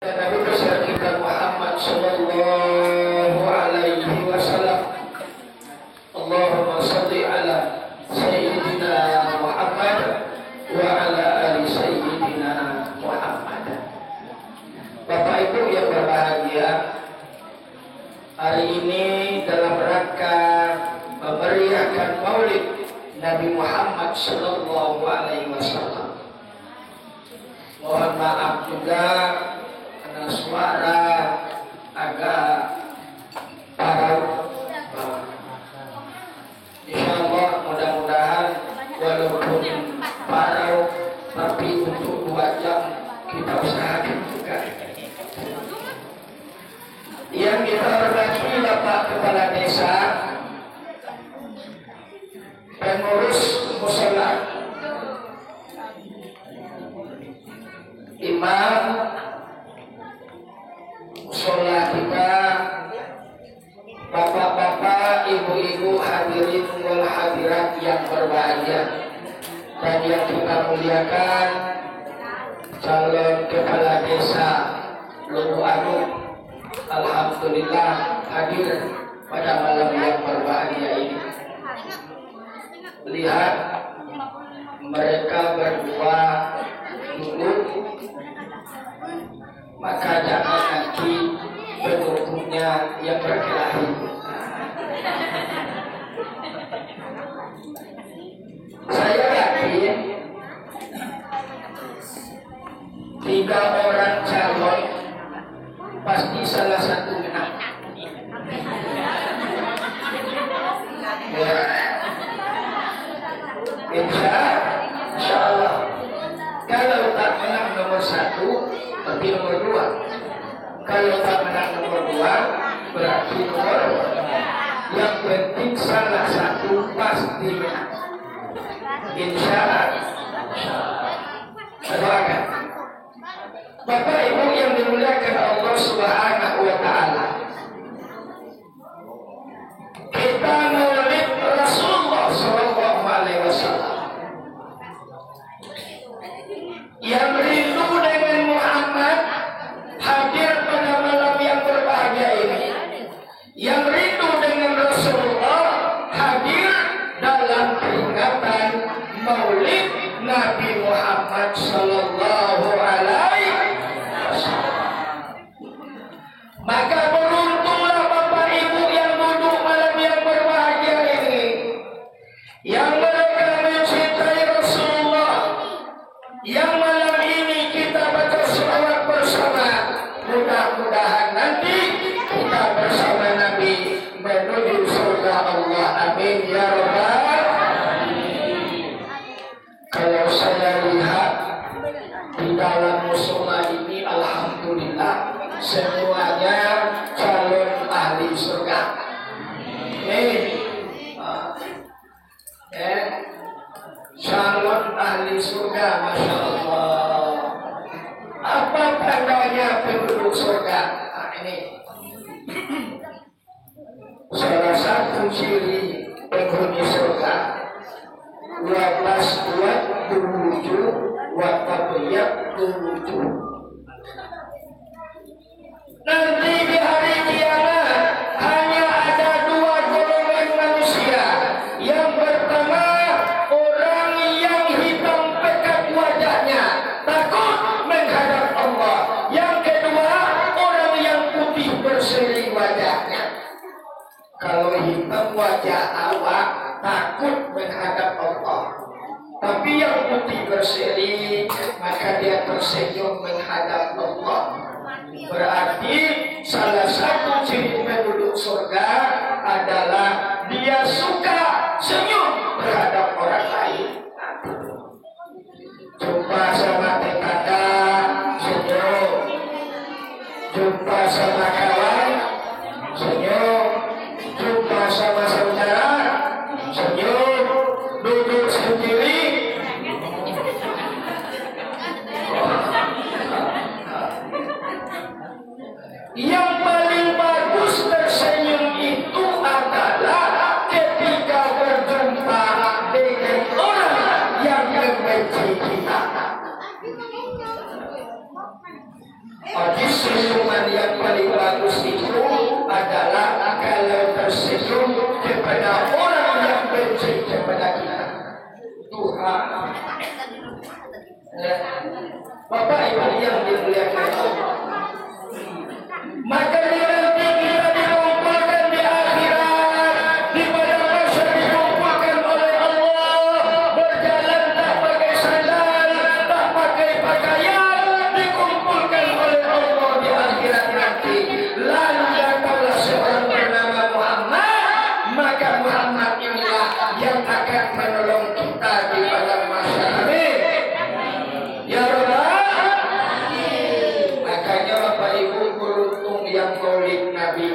Nabi besar kita Muhammad sallallahu alaihi wasallam. Allahumma shalli ala sayyidina Muhammad wa ala ali sayyidina Muhammad. Bapak Ibu yang berbahagia, hari ini dalam rangka memeriahkan Maulid Nabi Muhammad sallallahu alaihi wasallam. Mohon maaf juga karena suara agak parau. Insyaallah mudah-mudahan walaupun parau tapi untuk 2 jam kita usahakan juga. Yang kita hormati Bapak Kepala Desa, pengurus musala, imam musala kita, bapak-bapak, ibu-ibu, hadirin wal hadirat yang berbahagia, dan yang kita muliakan calon kepala desa Luwu Agung, alhamdulillah hadir pada malam yang berbahagia ini. Lihat mereka berdua duduk, maka jangan nanti pendukungnya yang berkelahi. Saya yakin 3 orang calon pasti salah satu menang. Ya. Insya Allah. Kalau tak menang nomor 1, berarti nomor 2. Kalau tak menang nomor 2, berarti nomor 2. Yang penting salah satu pasti menang. Insya Allah. Doakan. Bapak Ibu yang dimuliakan Allah Subhanahu wa Ta'ala, kita maulid Rasulullah sallallahu alaihi wasallam. Yang rindu dengan Muhammad hadir pada malam yang berbahagia ini. Yang rindu dengan Rasulullah hadir dalam peringatan Maulid Nabi Muhammad sallallahu alaihi wasallam. Maka beruntunglah Bapak Ibu yang duduk malam yang berbahagia ini, yang mereka mencintai Rasulullah, yang malam ini kita baca sholawat bersama. Mudah-mudahan nanti kita bersama Nabi menuju surga Allah. Amin ya rabbal alamin. Kalau saya lihat di dalam mushola ini, alhamdulillah semuanya calon ahli surga. Calon ahli surga, masya Allah. Apa tandanya penduduk surga? Nah, ini salah satu ciri penghuni surga. Wa taswat wujuh wa tabyat wujuh. Nanti di hari kiamat hanya ada 2 golongan manusia. Yang pertama, orang yang hitam pekat wajahnya, takut menghadap Allah. Yang kedua, orang yang putih berseri wajahnya. Kalau hitam wajah awak, takut menghadap Allah. Tapi yang putih berseri, maka dia tersenyum menghadap Allah. Berarti salah satu ciri penduduk surga adalah dia suka senyum terhadap orang lain. Jumpa sama tetangga, senyum. Jumpa sama kawan, senyum. Jumpa sama saudara, senyum. Duduk sendiri, yang paling bagus tersenyum itu adalah ketika berjumpa dengan orang yang membenci kita. Senyuman yang paling bagus itu adalah kalau tersenyum kepada orang yang benci kepada kita. Tuhan, Bapak Ibu yang dimuliakan Allah, maka nanti kita dikumpulkan di akhirat, di pada masa dikumpulkan oleh Allah, berjalan tak pakai sandal, tak pakai pakaian, dikumpulkan oleh Allah di akhirat nanti. Lalu datanglah seorang bernama Muhammad, maka Muhammad inilah yang akan menolong kita di pada masa ini. Ya Rabbal, makanya Bapak Ibu beruntung yang maulid Nabi.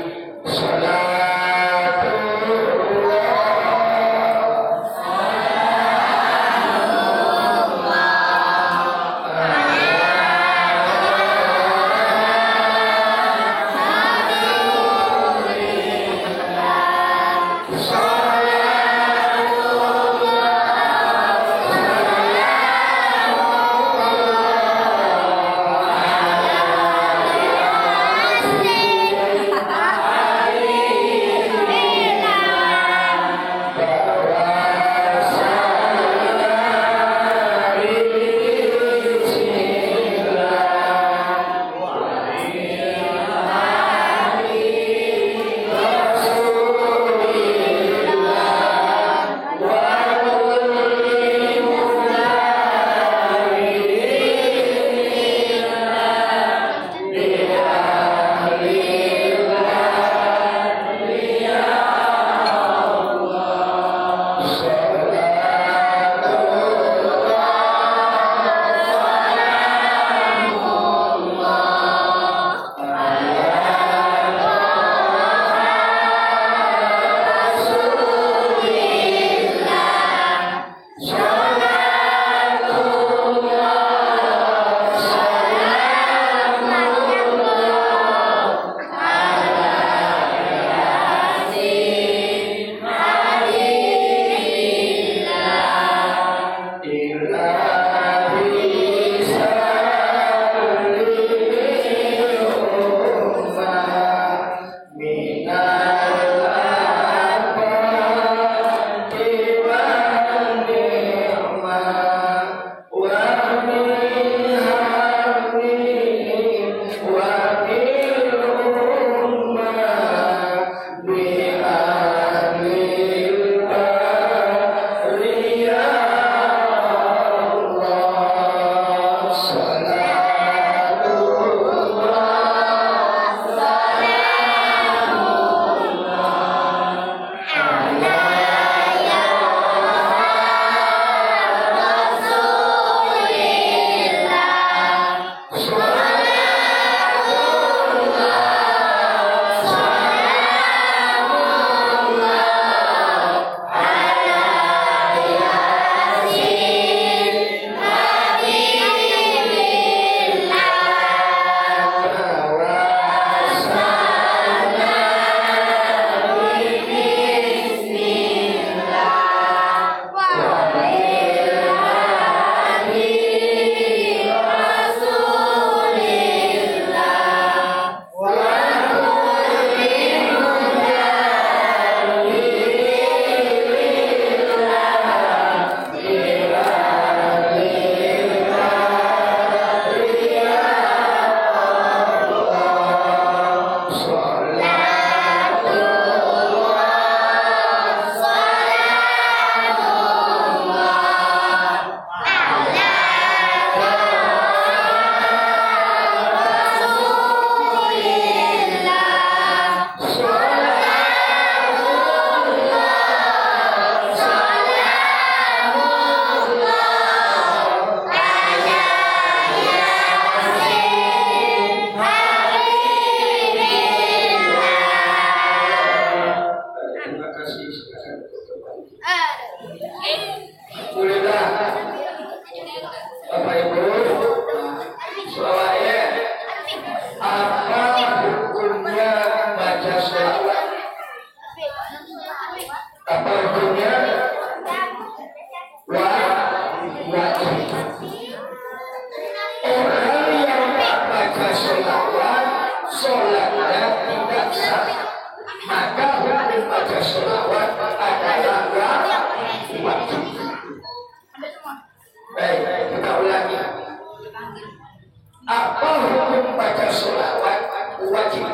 Apa hukum baca sholawat wajib?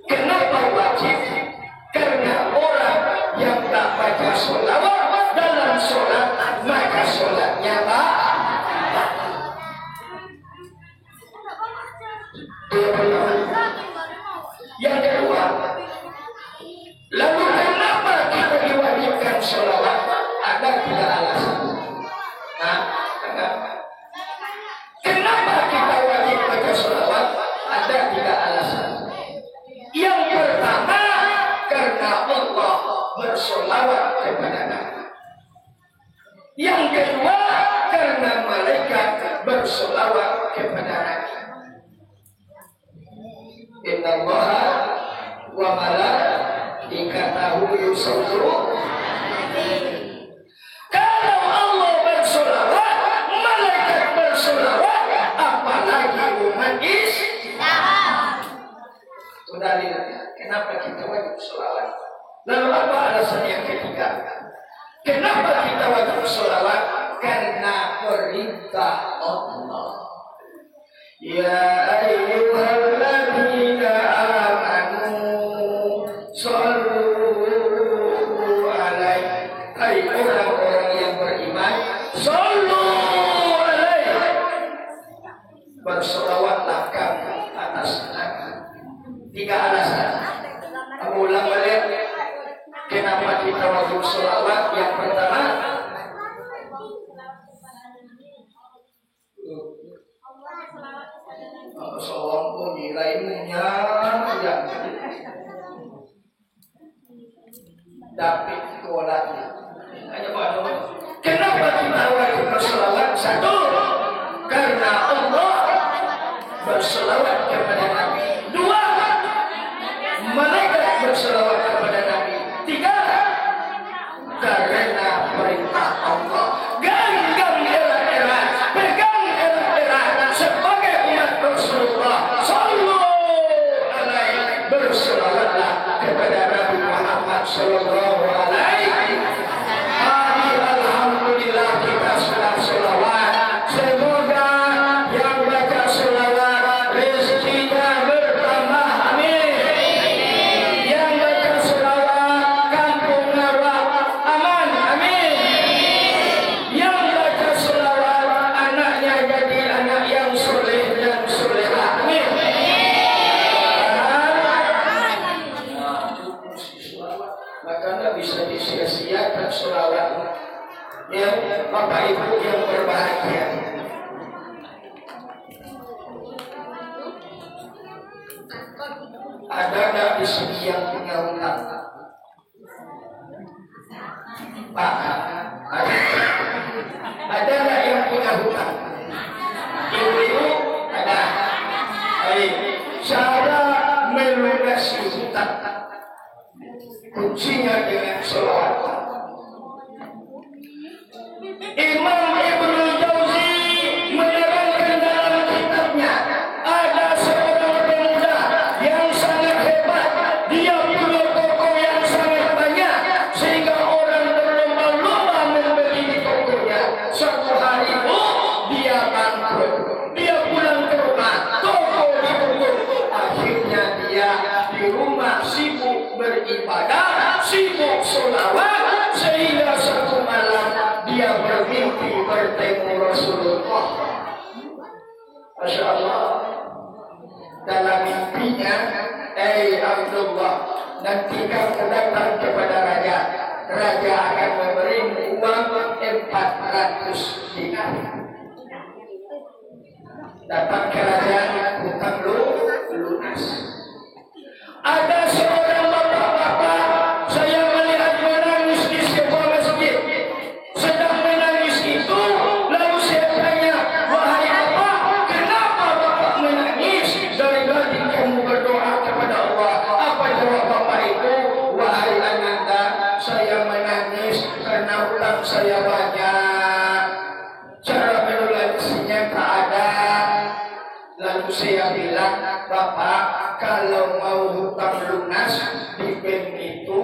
Kenapa wajib? Karena orang yang tak baca sholawat dalam sholat, maka sholatnya yang kedua, lalu kenapa kita diwajibkan sholawat? Ada tiga alasan. Nah, kenapa kita wajib baca sholawat? Ada tiga alasan. Yang pertama, karena Allah bersolawat kepada Nabi. Yang kedua, karena malaikat bersolawat kepada Nabi. Inna Allaha wa malaikatahu yusholluna. Kalau Allah bersolawat, malaikat bersolawat, apalagi umat Islam. Itu dalilnya. Kenapa kita wajib sholawat? Lalu apa alasan yang ketiga? Kenapa kita wajib sholawat? Karena perintah Allah. Ya ayyuhalladzina amanu shollu alaihi. Hai orang-orang yang beriman, shollu alaihi. Bersolawatlah kamu atas Nabi. Tiga alasan. Kamu ulang balik. Kenapa kita wajib sholawat? Yang pertama, seorang pun nilainya yang dapat kolaknya. Kenapa kita wajib bersolawat? Satu, karena Allah bersolawat kepada Nabi. Dua, malaikat bersolawat kepada Nabi. Tiga, karena perintah Allah. Genggam erat-erat, pegang erat-erat sebagai umat Rasulullah. Sallallahu alaihi bersolawatlah kepada Nabi Muhammad sallallahu alaihi. Alhamdulillah kita sudah sholawat. Semoga yang baca sholawat rezekinya bertambah. Amin. Yang baca sholawat kampung Narwak aman. Amin. Yang baca sholawat anaknya jadi anak yang soleh dan solehah. Amin. Maka tidak bisa disia-siakan sholawat. Ya, Bapak Ibu yang berbahagia. Ada nggak di sini yang punya hutang? Pak, ada nggak yang punya hutang? Ibu-ibu ada. Cara melunasi hutang, kuncinya dengan sholawat. Imam Ibnu Jauzi menerangkan dalam kitabnya, ada seorang pemuda yang sangat hebat. Dia punya toko yang sangat banyak sehingga orang berlomba-lomba membeli di tokonya. Suatu hari dia bangkrut. Dia pulang ke rumah, toko ditutup. Akhirnya dia di rumah sibuk beribadah, sibuk sholawat, sehingga satu malam dia bermimpi bertemu Rasulullah. Masya Allah. Dalam mimpinya, Abdullah, nanti kamu datang kepada raja. Raja akan memberi uang 400 dinar. Datang ke raja, hutang lunas. Ada seorang bapak-bapak, saya melihat menangis di sebuah masjid. Sedang menangis itu, lalu saya tanya, wahai bapak, kenapa bapak menangis? Dari tadi kamu berdoa kepada Allah. Apa jawab bapak itu? Wahai ananda, saya menangis karena hutang saya banyak. Cara melunasinya tak ada. Lalu saya bilang, bapak, kalau mau hutang lunas di bank itu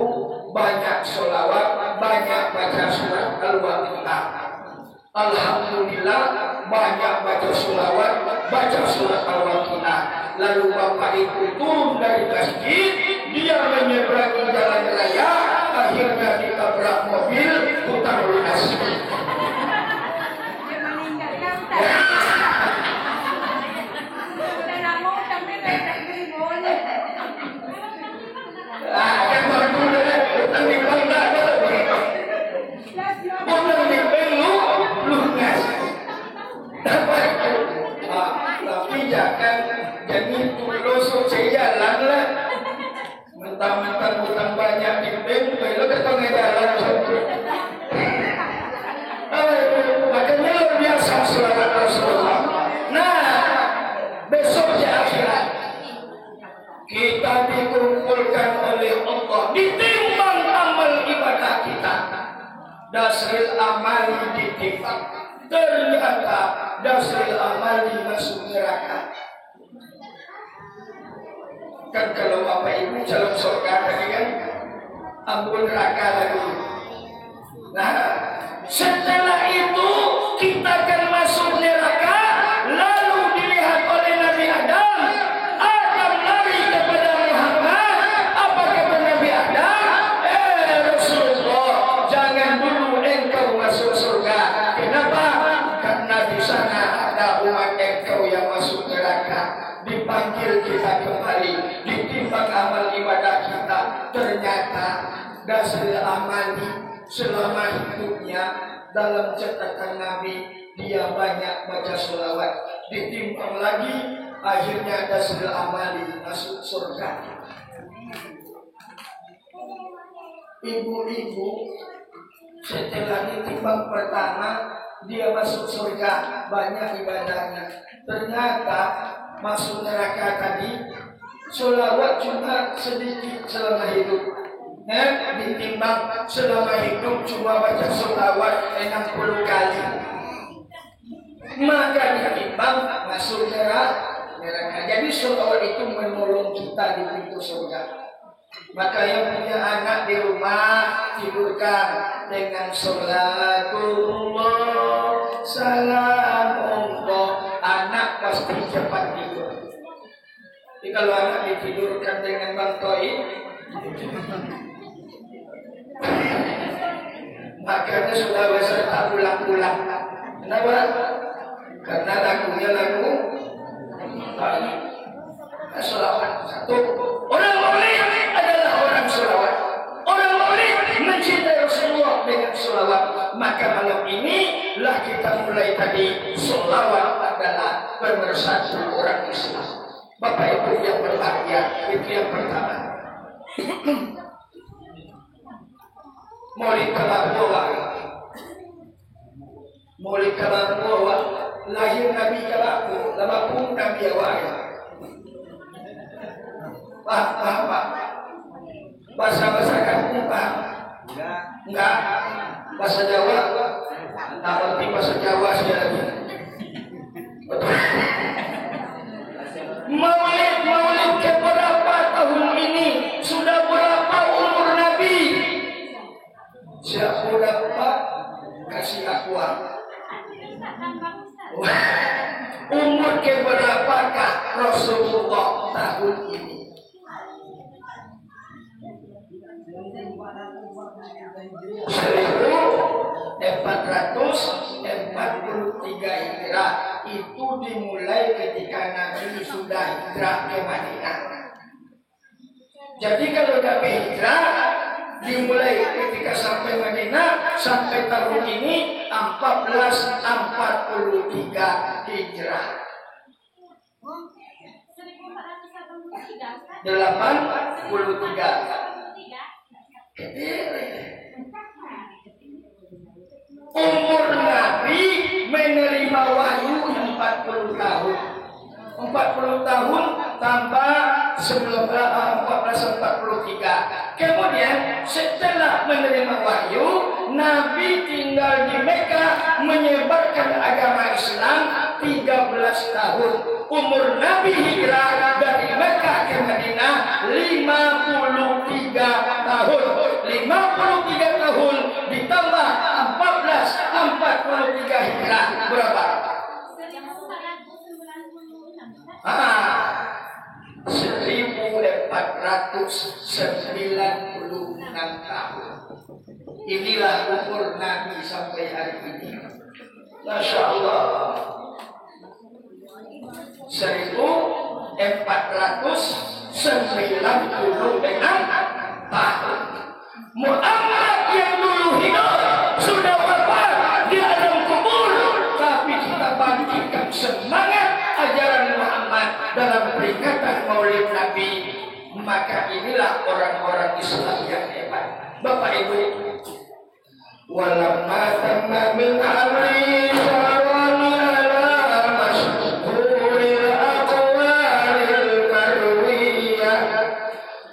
banyak sholawat, banyak baca surat Al-Waqiah. Alhamdulillah banyak baca selawat, baca surat Al-Waqiah. Lalu bapak itu turun dari masjid, dia menyeberangi jalan raya, akhirnya ditabrak mobil, hutang lunas. Tapi jangan jadi tulus jalan lah. Mentang-mentang hutang banyak di bank, lo ketemu jalan. Makanya luar biasa selawat Rasulullah. Nah, besok di akhirat kita dikumpulkan oleh Allah, ditimbang amal ibadah kita. Dasril amali ditimbang. Ternyata dasril amali masuk neraka. Kan kalau bapak ibu calon surga tadi kan, ampun neraka lagi. Nah, setelah itu kita akan masuk neraka, lalu dilihat oleh Nabi Adam. Adam lari kepada Muhammad. Apa kata Nabi Adam? Rasulullah, jangan dulu engkau masuk surga. Kenapa? Karena di sana ada umat engkau yang masuk neraka. Dipanggil kita kembali, ditimbang amal ibadah kita. Ternyata dasril amali selama hidupnya dalam catatan Nabi dia banyak baca selawat. Ditimbang lagi, akhirnya dasril amali masuk surga. Ibu-ibu setelah ditimbang pertama dia masuk surga, banyak ibadahnya. Ternyata masuk neraka tadi selawat cuma sedikit selama hidup. Ditimbang selama hidup cuma baca selawat 60 kali. Maka ditimbang masuk neraka. Jadi selawat itu menolong kita di pintu surga. Maka yang punya anak di rumah, tidurkan dengan sholatullah salamullah. Anak pasti cepat tidur. Jadi kalau anak ditidurkan dengan bangkoi, makanya sudah beserta pulang-pulang. Kenapa? Karena lagunya lagu selawat. Satu, orang maulid adalah orang selawat. Orang maulid mencintai Rasulullah dengan selawat. Maka malam ini lah kita mulai tadi. Selawat adalah pemersatu orang Islam. Bapak Ibu yang berbahagia, itu yang pertama. Maulid Kalabawa, Maulid Kalabawa, lahir Nabi Kalabawa, lama pun Nabi awal. Paham? Bahasa kampung paham? Enggak. Bahasa Jawa? Tak ngerti bahasa Jawa sekali. Maulid keberapa tahun ini? Sudah berapa umur Nabi? Siapa dapat kasih akuan? Umur keberapakah Rasulullah tahun ini? 1443 Hijrah. Itu dimulai ketika Nabi sudah hijrah ke Madinah. Jadi kalau Nabi hijrah dimulai ketika sampai Madinah sampai tahun ini 1443 Hijrah. 83. Umur Nabi menerima wahyu 40 tahun. 40 tahun tambah 1443. Kemudian setelah menerima wahyu, Nabi tinggal di Mekah menyebarkan agama Islam 13 tahun. Umur Nabi hijrah dari Mekah ke Madinah 53 tahun. 53 tahun ditambah 43 hijrah berapa? tahun. Inilah umur Nabi sampai hari ini. Masya Allah. 1496 tahun. Muhammad yang dulu hidup sudah wafat di alam kubur, tapi kita bangkitkan semangat ajaran Muhammad dalam peringatan Maulid Nabi. Maka inilah orang-orang Islam yang hebat. Bapak Ibu, walamma tamma min amri syarani ala masyhuril aqwalil marwiyah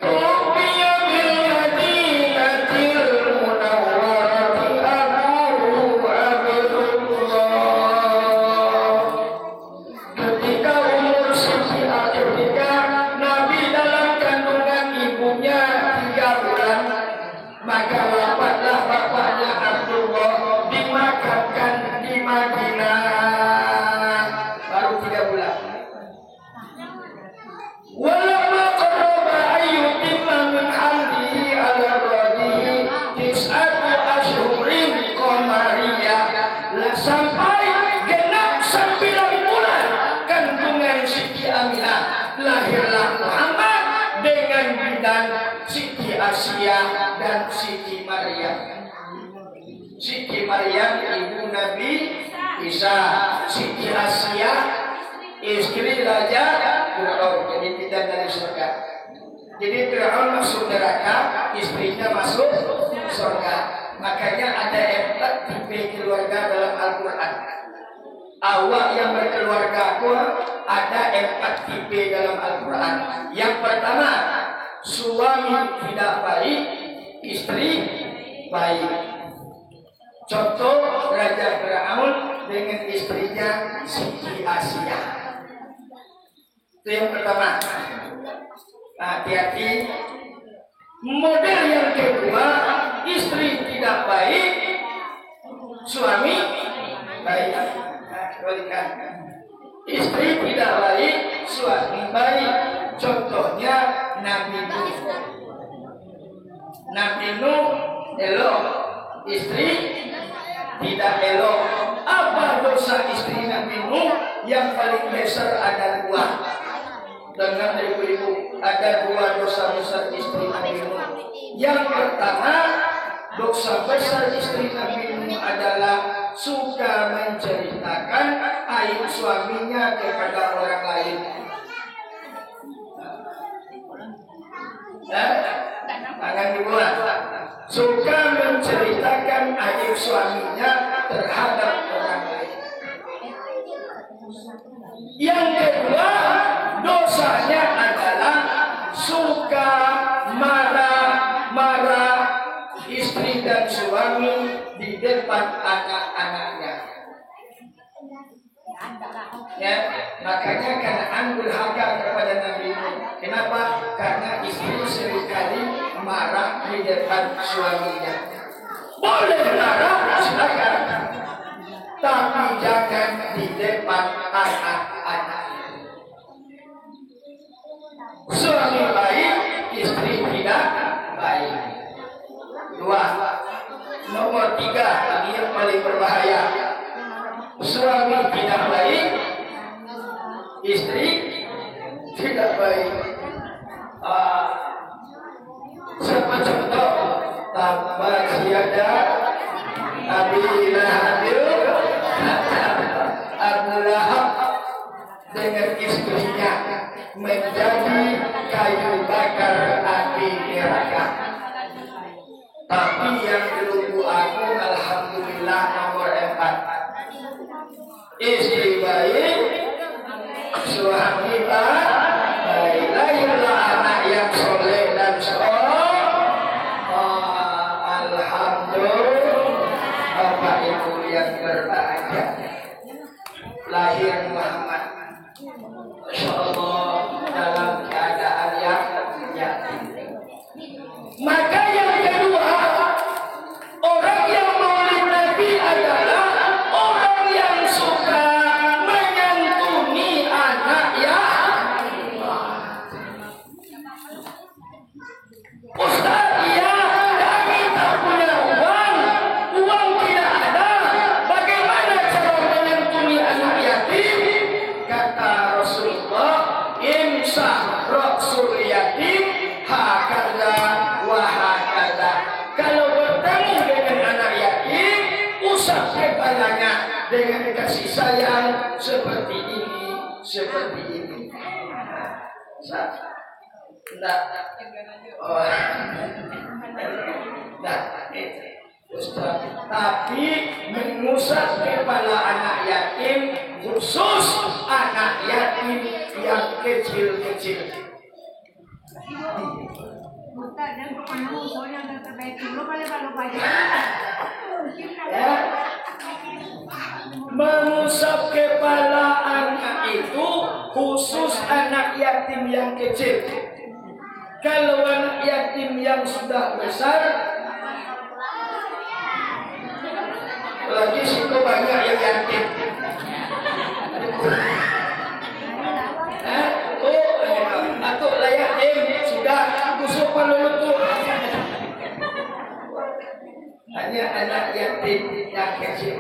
tubiya bil madinatil munawwarati Abu Abdullah. Ketika umur Siti ketika Nabi dalam kandungan ibunya 3 bulan, maka wafatlah bapaknya Abdullah, dimakamkan di Madinah baru 3 bulan. Walamma qaraba ayyutimma min hamdihi ala radihi tis'atu ashhurin qamariyah, sampai genap 9 bulan kandungan Siti Aminah, lahirlah Muhammad dengan bidan Siti Asia dan Siti Maryam. Siti Maryam ibu Nabi Isa, Siti Asia istri Raja Fir'aun, jadi bidan dari surga. Jadi Fir'aun masuk neraka, istrinya masuk surga. Makanya ada 4 tipe keluarga dalam Al-Quran. Awak yang berkeluarga pun ada 4 tipe dalam Al-Quran. Yang pertama, suami tidak baik, istri baik. Contoh Raja Fir'aun dengan istrinya Siti Asia. Itu yang pertama. Hati-hati. Model yang kedua, istri tidak baik, suami baik. Istri tidak baik, suami baik. Contohnya Nabi Nuh. Nabi Nuh elok, istri tidak elok. Apa dosa istri Nabi Nuh? Yang paling besar ada 2. Dengan ibu-ibu, ada 2 dosa besar istri Nabi Nuh. Yang pertama, dosa besar istri Nabi Nuh adalah suka menceritakan aib suaminya kepada orang lain. Tangan dibuat. Suka menceritakan aib suaminya terhadap orang lain. Yang kedua, dosanya adalah suka marah-marah istri dan suami di depan anak-anaknya. Ya, makanya Kanaan durhaka kepada Nabi Nuh. Kenapa? Karena istri seringkali marah di depan suaminya. Boleh marah, silakan, tapi jangan di depan anak-anak. Suami baik, istri tidak baik. 2. Nomor 3, ini yang paling berbahaya. Suami tidak baik, istri tidak baik. Siapa contoh? Tabbat yada Abi Lahab, Abu Lahab dengan istrinya menjadi kayu bakar api neraka. Tapi yang dilumpuh aku, alhamdulillah, nomor 4. Istri baik, suami baik, lahirlah anak yang soleh dan alhamdulillah. Bapak Ibu yang berbahagia, lahir Muhammad, Masya Allah, dalam keadaan yang yatim. Maka yang kedua, orang yang Maulid Nabi adalah orang yang suka menyantuni anak yang imsah ra'sul yatim hakadha wa hakadha. Kalau bertemu dengan anak yatim, usap kepalanya dengan kasih sayang seperti ini, seperti ini. Nah, Ustaz, tapi mengusap kepala anak yatim, khusus anak yatim yang kecil-kecil. Mengusap kepala anak itu khusus anak yatim yang kecil. Kalau anak yatim yang sudah besar, lagi situ banyak yang yatim. Atau layak sudah kusuk pelulutu. Hanya anak yatim yang kecil.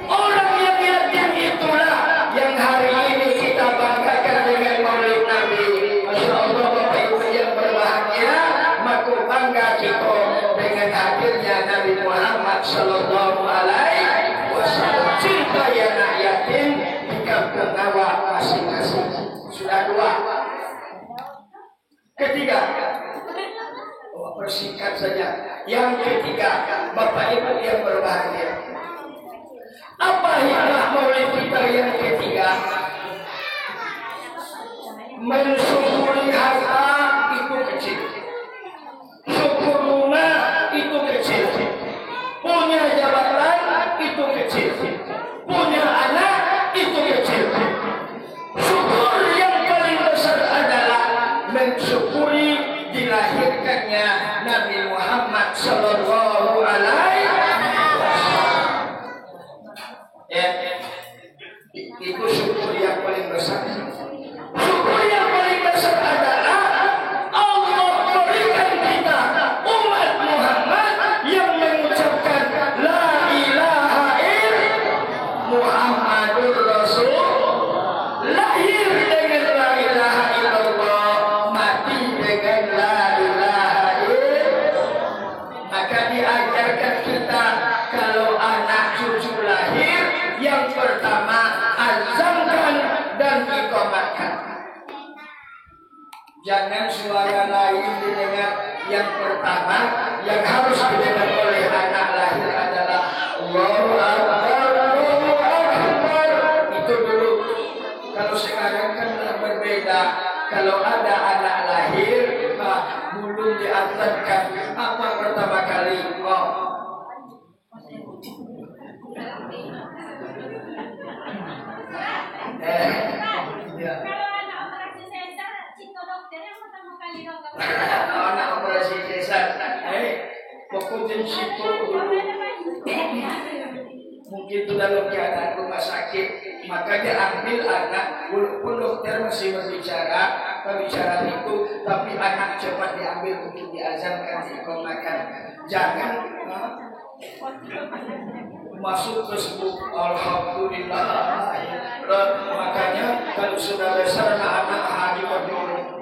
Orang yang yatim itulah yang hari ini kita banggakan dengan Maulid Nabi. Masya Allah, Bapak Ibu yang berbahagia, maka bangga kita dengan hadirnya Nabi Muhammad Sallallahu Alaihi Wasallam. Cinta yang anak yatim di kampung awak masing-masing. Sudah dua. Ketiga, persingkat saja. Yang ketiga, Bapak Ibu yang berbahagia, apa hikmah Maulid kita yang ketiga? Mensyukuri harta itu kecil, syukur rumah itu kecil, punya jabatan itu kecil, punya anak itu kecil. Syukur yang paling besar adalah mensyukuri dilahirkannya Nabi Muhammad Sallallahu Alaihi Wasallam. Itu syukur yang paling besar. Syukur yang paling besar adalah Allah berikan kita umat Muhammad yang mengucapkan La ilaha illallah Muhammadur Rasul, lahir dengan La ilaha illallah, mati dengan La ilaha illallah. Maka diajarkan kita kalau anak cucu lahir, yang pertama azamkan dan iqamatkan. Jangan suara lain didengar. Yang pertama yang harus didengar oleh anak lahir adalah Allahu Akbar, Allahu Akbar. Itu dulu. Kalau sekarang kan berbeda. Kalau ada anak lahir, belum diazankan, apa pertama kali? Kalau anak operasi sesar, cinta dokternya pertama kali dong. Anak operasi sesar, pokoknya situ mungkin itu dalam keadaan rumah sakit, maka dia ambil anak, walaupun dokter masih berbicara itu, tapi anak cepat diambil untuk diazankan, diiqamahkan. Jangan masuk Facebook, alhamdulillah. Makanya kalau sudah besar anak haji berdua.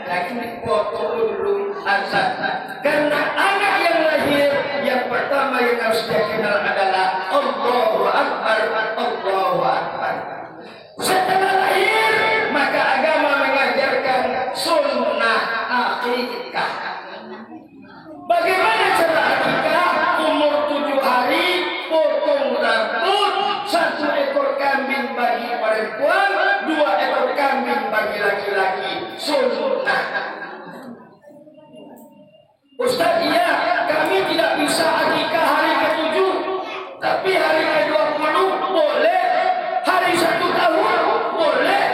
Lagi foto dulu azan. Karena anak yang lahir yang pertama yang harus dia kenal adalah Allahu Akbar, Allahu Akbar. Setelah lahir, maka agama mengajarkan sunnah akikah. Bagaimana cara akikah? Umur 7 hari, potong rambut, 1 ekor kambing bagi perempuan, 2 ekor kambing bagi laki-laki. Sunnah. Ustaz, iya, kami tidak bisa akikah hari ke-7, tapi hari ke-20 boleh, hari 1 tahun boleh,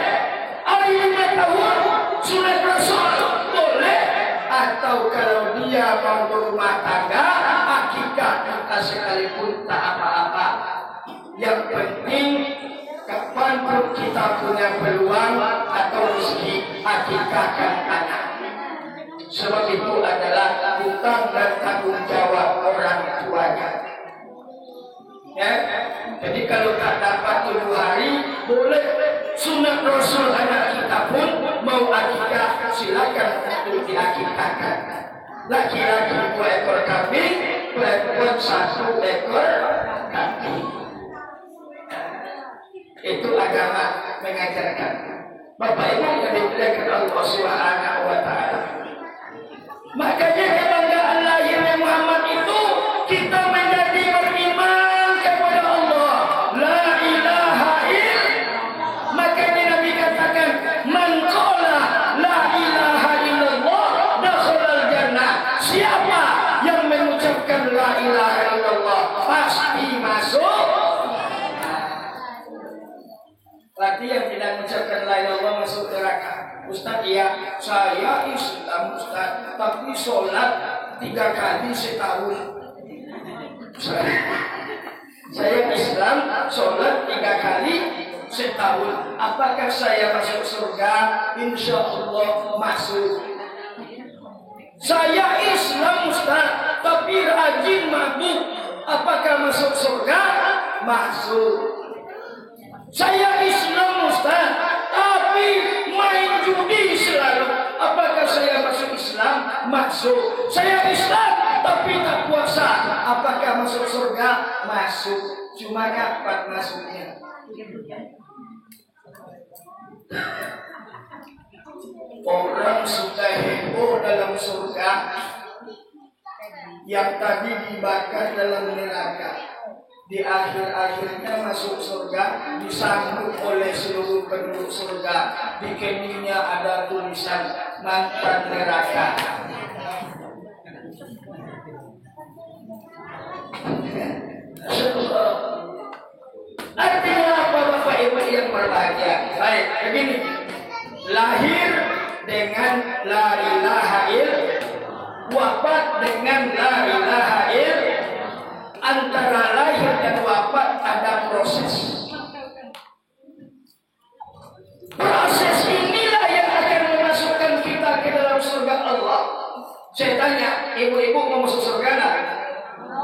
hari 5 tahun sunat Rasul boleh, atau kalau dia mau berumah tangga, akikah kita sekalipun tak apa-apa. Yang penting kapanpun kita punya peluang atau rezeki, akikahkan anak. Sebab itu adalah hutang dan tanggung jawab orang tuanya. Ya, jadi kalau tak dapat 7 hari, boleh sunat Rasul anak kita pun mau akikah, silakan untuk diakikahkan. Laki-laki 2 ekor kambing, perempuan 1 ekor kambing. Itu agama mengajarkan. Bapak Ibu yang dimuliakan Allah Subhanahu wa taala. Makanya kebanggaan lahirnya Muhammad itu kita menjadi beriman kepada Allah. La ilaha illallah. Makanya Nabi katakan, man qala la ilaha illallah dakhalal jannah. Siapa yang mengucapkan la ilaha illallah pasti masuk. Berarti yang tidak mengucapkan la ilaha illallah masuk neraka. Ustaz, ya saya Islam Ustaz, tapi sholat 3 kali setahun. Saya Islam, sholat 3 kali setahun. Apakah saya masuk surga? Insya Allah masuk. Saya Islam Ustaz, tapi rajin mabuk. Apakah masuk surga? Masuk. Saya Islam Ustaz, tapi main judi selalu. Apakah saya masuk Islam? Masuk. Saya Islam, tapi tak puasa. Apakah masuk surga? Masuk. Cuma kapan masuknya? Orang sudah heboh dalam surga, yang tadi dibakar dalam neraka, di akhir-akhirnya masuk surga, disambut oleh seluruh penduduk surga. Di keningnya ada tulisan mantan neraka. Artinya apa Bapak Ibu yang berbahagia? Baik, begini. Lahir dengan la ilaha illallah, wafat dengan la ilaha illallah. Antara lahir dan wafat ada proses. Proses inilah yang akan memasukkan kita ke dalam surga Allah. Saya tanya, ibu-ibu mau masuk surga nak?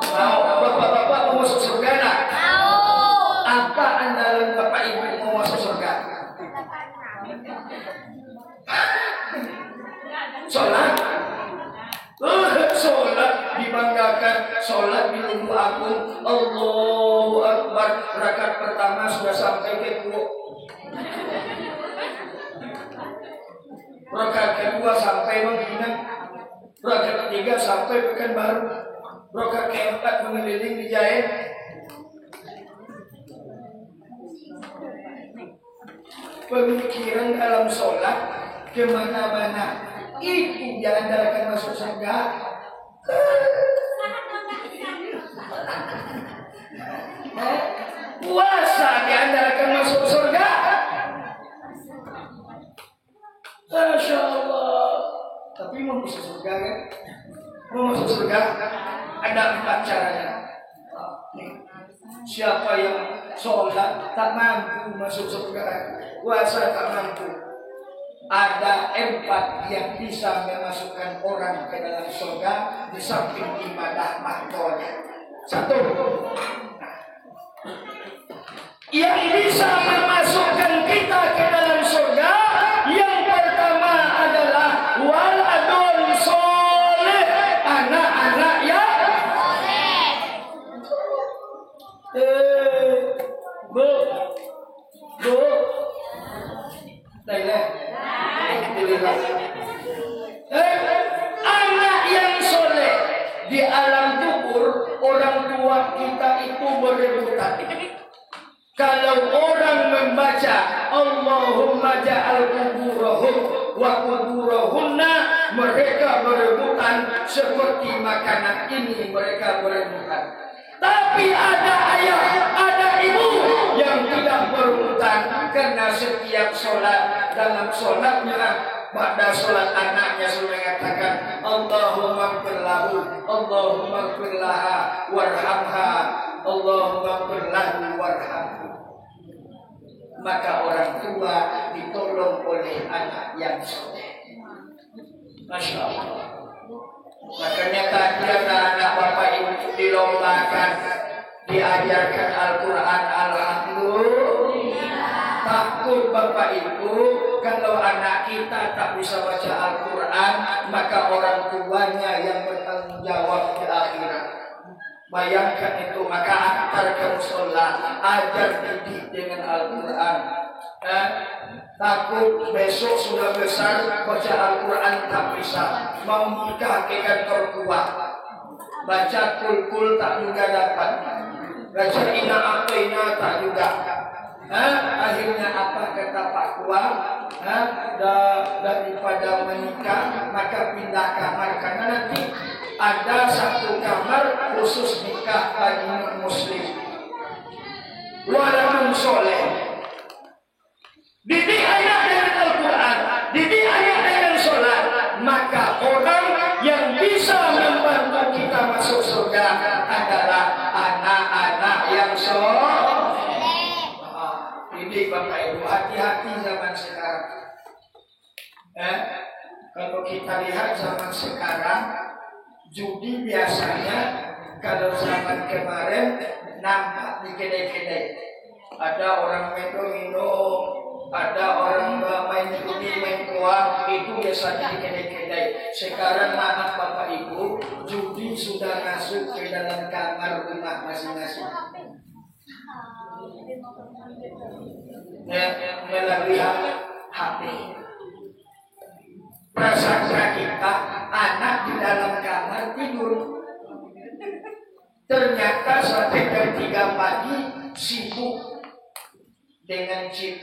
Mau. Bapak-bapak mau masuk surga nak? Mau. Apa andalan bapak ibu mau masuk surga? Sholat. Sholat dibanggakan, sholat di Lubuk Agung, Allahu Akbar. Rakaat pertama sudah sampai ke Kuok, rakaat kedua sampai Mangkinang, rakaat ketiga sampai Pekanbaru, rakaat keempat mengeliling di Jaen. Pemikiran dalam sholat kemana-mana itu diandalkan masuk surga. Puasa diandalkan masuk surga. Masya Allah. Tapi mau masuk surga kan? Mau masuk surga ada 4 caranya. Siapa yang sholat tak mampu masuk surga, puasa tak mampu. Ada 4 yang bisa memasukkan orang ke dalam surga di samping ibadah makhluknya. 1, yang bisa memasukkan kita ke dalam surga, yang pertama adalah waladun soleh, anak-anak yang anak yang soleh. Di alam kubur orang tua kita itu berebutan. Kalau orang membaca Allahumma ja'al kuburahum wa kuburahunna, mereka berebutan seperti makanan ini, mereka berebutan. Tapi ada ayah, ada ibu yang tidak berebutan, karena setiap sholat, dalam sholatnya pada sholat anaknya sudah mengatakan Allahumma firlahu, Allahumma firlaha warhamha, Allahumma firlahu warhamha. Maka orang tua ditolong oleh anak yang soleh. Masya Allah. Makanya tadi anak-anak bapak ibu dilombakan diajarkan Al-Quran, alhamdulillah. Takut Bapak Ibu kalau anak kita tak bisa baca Al-Quran, maka orang tuanya yang bertanggung jawab di akhirat. Bayangkan itu, maka antar ke musola, ajar didik dengan Al-Quran. Takut besok sudah besar baca Al-Quran tak bisa, mau nikah ke kantor tua, baca kul-kul tak juga dapat, baca ina ina tak juga. Akhirnya apa kata Pak Tua? Daripada menikah maka pindah kamar, karena nanti ada satu kamar khusus nikah bagi non-muslim. Walaupun soleh, didik anak dengan Al-Quran, didik anak dengan sholat, maka orang yang bisa membantu kita masuk surga adalah anak-anak yang soleh. Didik Bapak Ibu, hati-hati zaman sekarang. Kalau kita lihat zaman sekarang, judi biasanya kalau zaman kemarin nampak di kedai-kedai. Ada orang minum, ada orang main judi, main uang, itu biasanya di kedai-kedai. Sekarang maaf Bapak Ibu, judi sudah masuk ke dalam kamar rumah masing-masing. Melalui HP. Prasangka kita anak di dalam kamar tidur, ternyata sampai jam 3 pagi sibuk dengan chip,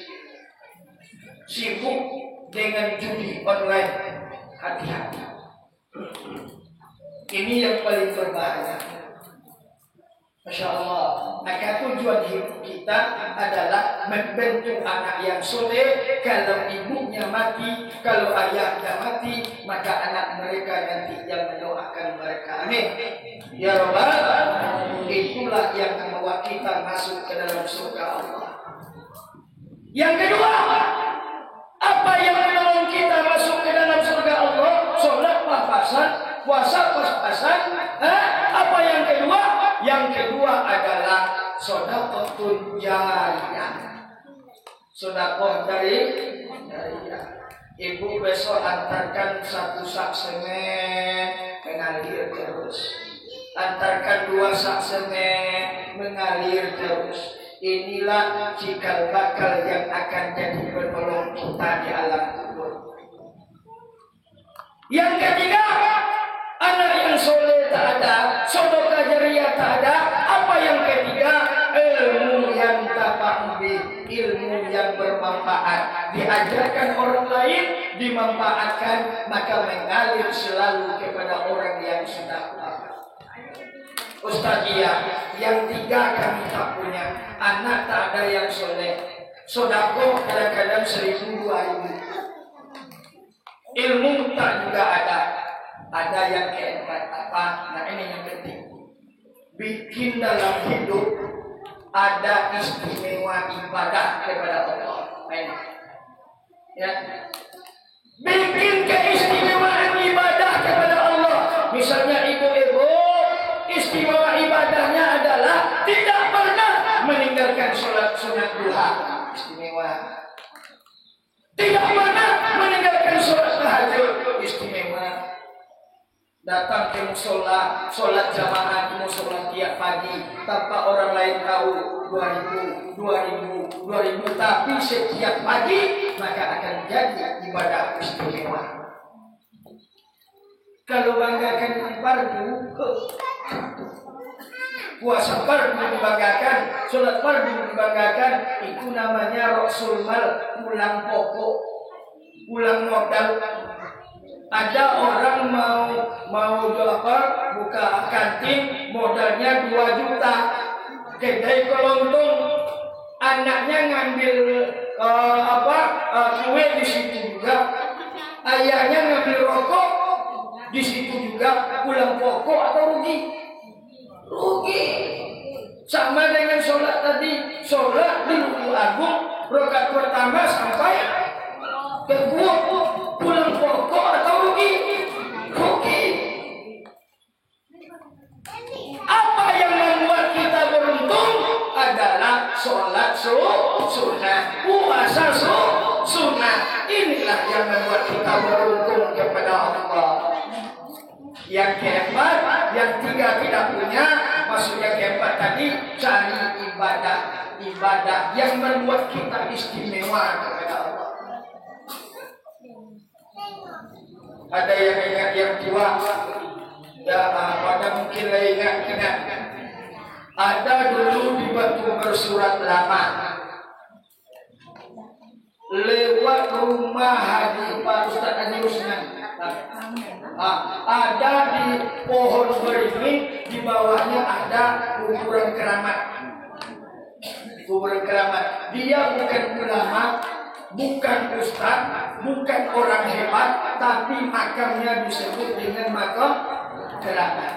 sibuk dengan judi online. Hati-hati, ini yang paling berbahaya. Masya Allah. Maka tujuan hidup kita adalah membentuk anak yang soleh. Kalau ibunya mati, kalau ayahnya mati, maka anak mereka nanti yang mendoakan mereka. Amin. Ya Rabbal. Itulah yang membawa kita masuk ke dalam surga Allah. Yang kedua, apa yang menolong kita masuk ke dalam surga Allah? Sholat pas-pasan, puasa pas-pasan. Apa yang kedua? Yang kedua adalah sedekah jariyah. Sedekah jariyah. Ibu besok antarkan 1 sak semen mengalir terus. Antarkan 2 sak semen mengalir terus. Inilah cikal bakal yang akan jadi penolong kita di alam kubur. Yang ketiga, anak yang soleh tak ada, sedekah jariyah tak ada. Apa yang ketiga? Ilmu yang tafahubi, ilmu yang bermanfaat. Diajarkan orang lain, dimanfaatkan, maka mengalir selalu kepada orang yang sudah paham. Ustaziyah, yang 3 kami tak punya. Anak tak ada yang soleh. Sedekah kadang-kadang 1.000, 2.000. Ilmu tak juga ada. Ada yang keempat apa? Nah ini yang penting. Bikin dalam hidup ada istimewa ibadah kepada Allah. Ya. Bikin keistimewaan ibadah kepada Allah. Misalnya ibu-ibu, istimewa ibadahnya adalah tidak pernah meninggalkan sholat sunat duha. Istimewa. Tidak pernah meninggalkan sholat tahajud. Istimewa. Datang ke musola, sholat jamaah di musola tiap pagi tanpa orang lain tahu. 2.000, 2.000, tapi setiap pagi maka akan jadi ibadah istimewa. Kalau banggakan fardu, puasa fardu dibanggakan, sholat fardu dibanggakan, itu namanya Rasul Mal, pulang pokok, pulang modal. Ada orang mau buka kantin, modalnya 2 juta, kedai kelontong, anaknya ngambil kue di situ juga, ayahnya ngambil rokok di situ juga, pulang pokok atau rugi? Rugi. Sama dengan sholat tadi, sholat di Lubuk Agung, rakaat pertama sampai kedua, pulang pokok atau rugi? Rugi. Apa yang membuat kita beruntung? puasa sunnah. Inilah yang membuat kita beruntung kepada Allah. Yang keempat, yang tiga tidak punya, maksudnya keempat tadi, cari ibadah yang membuat kita istimewa kepada Allah. Ada yang ingat yang tua, ya pada mungkin ingat. Ada dulu di Batu Bersurat Lama, lewat rumah Haji Pak Ustaz Haji Rusman. Ada di pohon beringin, di bawahnya ada kuburan keramat. Kuburan keramat. Dia bukan ulama, bukan ustaz, bukan orang hebat, tapi makamnya disebut dengan makam keramat.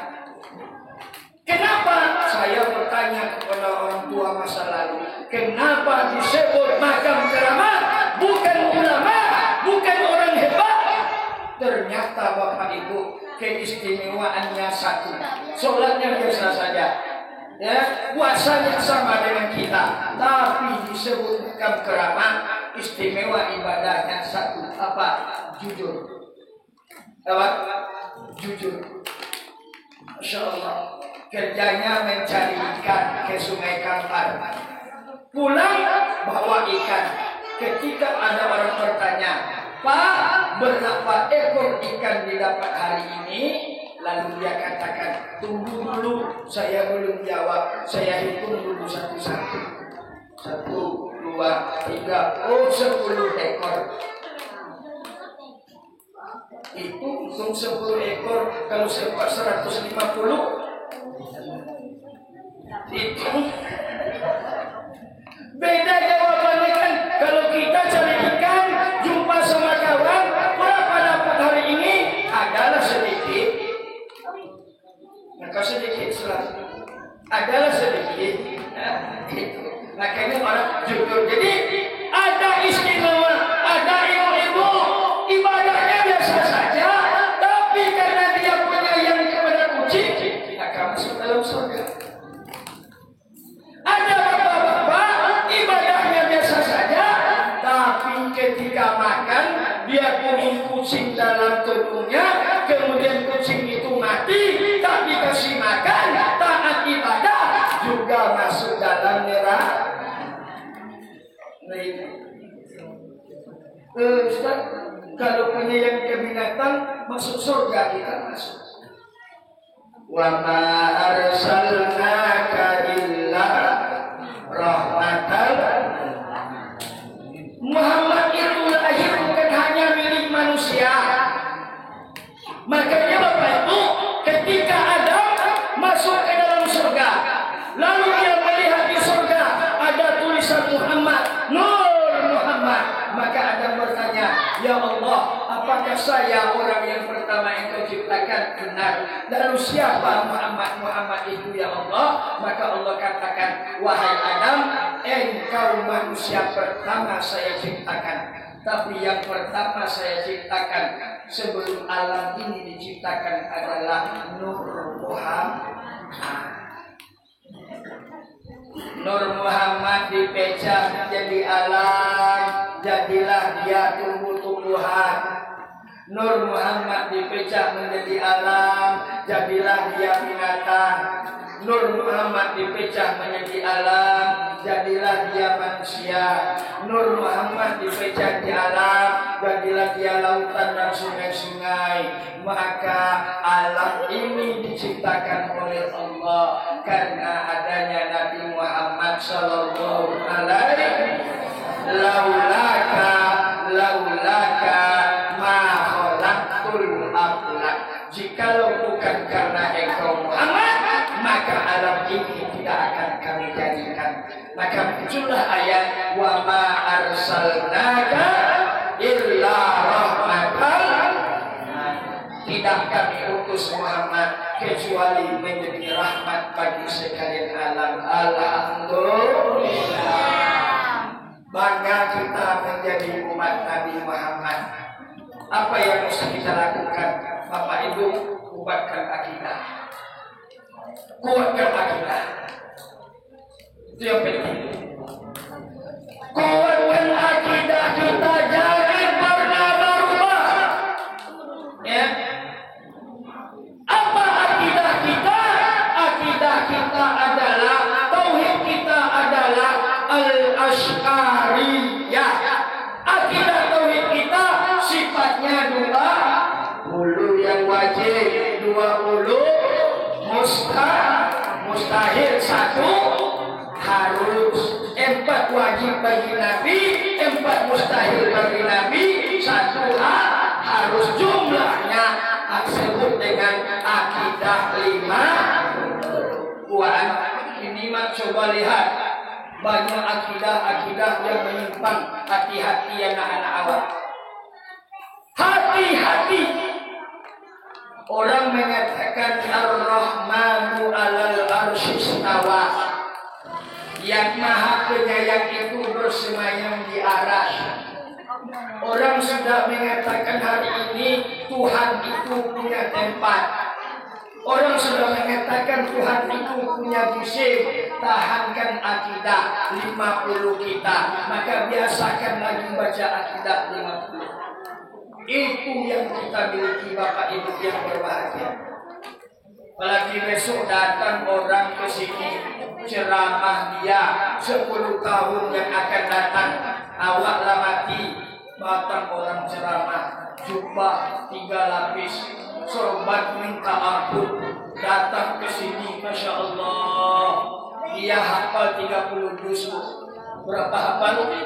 Kenapa? Saya bertanya kepada orang tua masa lalu, kenapa disebut makam keramat? Bukan ulama, bukan orang hebat. Ternyata Bapak Ibu, keistimewaannya satu. Sholatnya biasa saja, ya, puasanya sama dengan kita, tapi disebut makam keramat. Istimewa ibadahnya satu. Apa? Jujur. Apa? Jujur. Masya Allah. Kerjanya mencari ikan ke Sungai Kampar. Pulang bawa ikan. Ketika ada orang bertanya, Pak, berapa ekor ikan didapat hari ini? Lalu dia katakan, tunggu dulu, saya belum jawab. Saya hitung dulu satu-satu. 1, 2, 3, 10 ekor. Itu hitung 10 ekor. Kalau sepak 150, itu beda jawabannya kan. Kalau kita cari ikan, jumpa sama kawan, berapa dapat hari ini? Adalah sedikit, maka sedikit selalu. Adalah sedikit, gitu. Makanya orang jujur. Jadi ada istimewa, ada ibu-ibu ibadahnya biasa saja, tapi karena dia punya yang kepada kucing, akan masuk dalam surga. Ada bapak-bapak ibadahnya biasa saja, tapi ketika makan dia kurung kucing dalam tubuhnya, kemudian kucing itu mati, tak dikasih makan, taat ibadah, juga masuk dalam neraka. Ustaz, kalau punya yang ke binatang masuk surga, kita masuk. Wa ma arsalnaka illa rahmatan. Muhammad itu lahir bukan hanya milik manusia. Makanya Bapak Ibu, ketika Adam masuk ke dalam surga, lalu dia melihat di surga ada tulisan Muhammad, Nur Muhammad, maka Adam bertanya, ya Allah, apakah saya orang yang pertama yang kau ciptakan? Benar. Lalu siapa Muhammad itu ya Allah? Maka Allah katakan, wahai Adam, engkau manusia pertama saya ciptakan. Tapi yang pertama saya ciptakan sebelum alam ini diciptakan adalah Nur Muhammad. Nur Muhammad dipecah jadi alam, jadilah dia tumbuh-tumbuhan. Nur Muhammad dipecah menjadi alam, jadilah dia binatang. Nur Muhammad dipecah menjadi alam, jadilah dia manusia. Nur Muhammad dipecah di alam, jadilah dia lautan dan sungai-sungai. Maka alam ini diciptakan oleh Allah karena adanya Nabi Muhammad sallallahu alaihi laulaka ma khalaqtul aflak. Jikalau bukan karena engkau Muhammad, maka alam ini tidak akan kami jadikan. Maka muncullah ayat wa ma arsalnaka illa rahmatan. Tidak kami utus Muhammad kecuali menjadi rahmat bagi sekalian alam. Alhamdulillah. Bangga kita menjadi umat Nabi Muhammad. Apa yang mesti kita lakukan? Bapak Ibu, kuatkan akidah. Kuatkan akidah. Itu yang penting. Kuatkan wajib bagi Nabi, 4 mustahil bagi Nabi, 1 harus jumlahnya disebut dengan akidah 5. Buat ini mah coba lihat banyak akidah-akidah yang menyimpang. Hati-hati ya anak-anak awak. Hati-hati. Orang mengatakan Ar-Rahmanu 'alal 'arsy istawa. Yang Maha Penyayang itu bersemayam di aras. Orang sudah mengatakan hari ini Tuhan itu punya tempat. Orang sudah mengatakan Tuhan itu punya jisim. Tahankan akidah 50 kita. Maka biasakan lagi baca akidah 50. Itu yang kita miliki Bapak Ibu yang berbahagia. Apalagi besok datang orang ke sini ceramah dia 10 tahun yang akan datang. Awaklah mati. Datang orang ceramah jubah 3 lapis, sorban minta ampun, datang ke sini, Masya Allah, dia hafal 30 juz. Berapa hafal?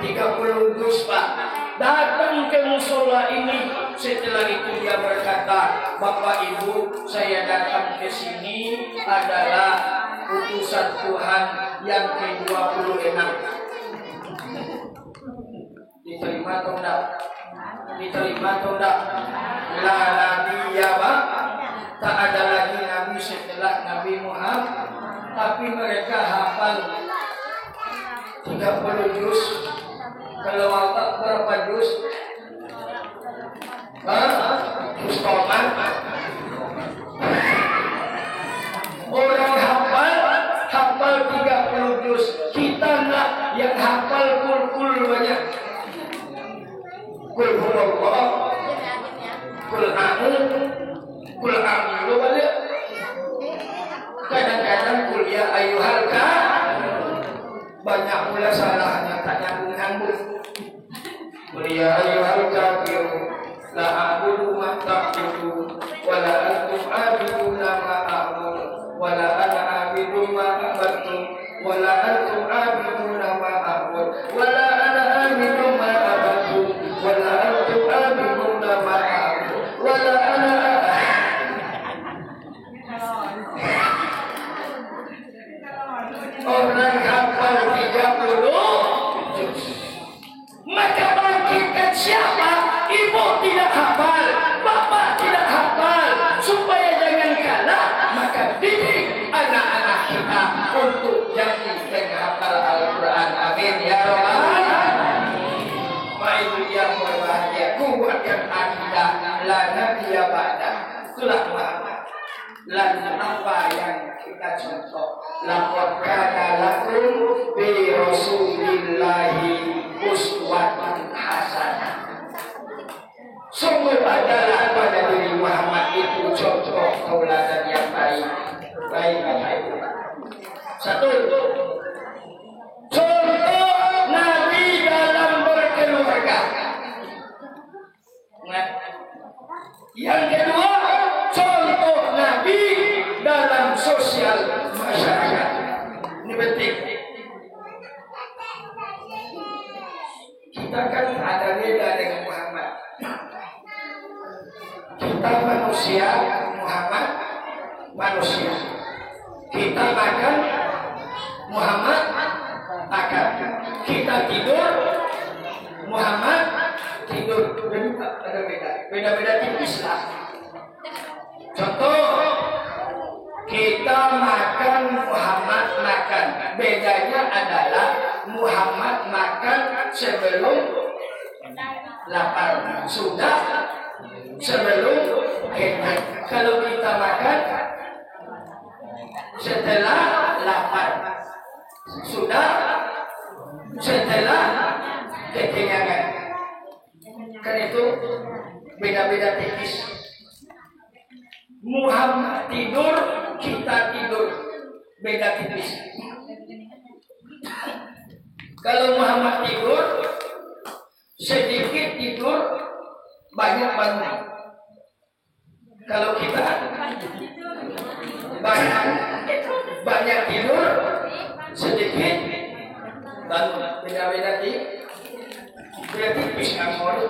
30 juz, Pak. Datang ke musola ini, setelah itu dia berkata, Bapak Ibu, saya datang ke sini adalah utusan Tuhan yang ke-26. Diterima atau enggak? Diterima atau enggak? La nabi ya Pak. Tak ada lagi nabi setelah Nabi Muhammad. Tapi mereka hafal 30 juz. Kalau Allah berapa juz? Juz toman. Orang hafal 30 juz. Kita enggak yang hafal kul banyak. Kul huwallah, kul amilu balik. Kadang-kadang kul ya ayyuhal kafirun. Banyak pula salahnya tak nyambung-nyambung. Kul ya ayyuhal kafirun, la a'budu ma ta'budun, wa la antum 'abiduna ma a'budu, wa la ana 'abidu ma a'badtum, wa la antum 'abiduna ma a'budu, wa la ana 'abidu ma a'badtum. Wala antum abiduna ma a'budu wala ana orang hafal 30 juz. Maka bangkitkan siapa? Ibu tidak hafal, bapak tidak hafal, supaya jangan kalah. Maka didik anak-anak kita untuk jadi penghafal Al-Quran. Amin ya rabbal alamin. Ibu yang berbahagia, kuatkan akidah la nabiyya ba'da. Itulah Muhammad. Lalu apa yang kita contoh? Laqad kana lakum bi Rasulillahi uswatun hasanah. Sungguh adalah pada diri Muhammad itu contoh tauladan yang baik. Baik Bapak Ibu. 1. Contoh Nabi dalam berkeluarga. Yang kedua, contoh Nabi dalam sosial masyarakat. Ini penting. Kita kan ada beda dengan Muhammad. Kita manusia, Muhammad manusia. Kita makan, Muhammad makan. Kita tidur, Muhammad tidur. Ada beda tipis lah. Contoh, kita makan, Muhammad makan. Bedanya adalah Muhammad makan sebelum lapar, sudah sebelum kenyang. Kalau kita makan setelah lapar, sudah setelah kekenyangan. Kan itu beda-beda tipis. Muhammad tidur, kita tidur, beda tipis. Kalau Muhammad tidur, sedikit tidur, banyak bangun. Kalau kita banyak tidur, sedikit bangun beda-beda tipis amor.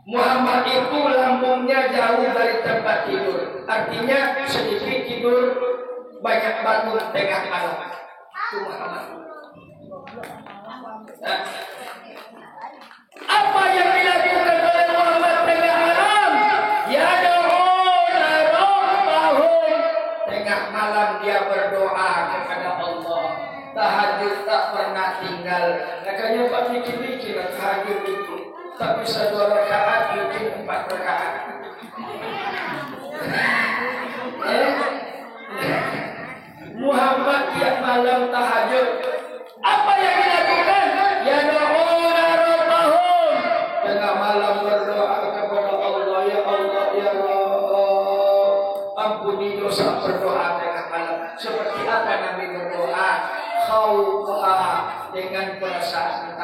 Muhammad itu lambungnya jauh dari tempat tidur. Artinya sedikit tidur, banyak bangun tengah malam. Itu Muhammad. Nah, apa yang dilakukan oleh Muhammad tengah malam? Ya doa rabbahum. Tengah malam dia berdoa kepada Allah. Tahajud tak pernah tinggal. Makanya Pak mikir-mikir tahajud itu tak bisa 2 rakaat, bikin 4 rakaat. Muhammad tiap malam tahajud. Apa yang dilakukan? Ya doa rabbahum. Tengah malam berdoa kepada Allah, ya Allah, ya Allah, ampuni dosa. Berdoa tengah malam. Seperti apa Nabi berdoa? Khawfa, dengan perasaan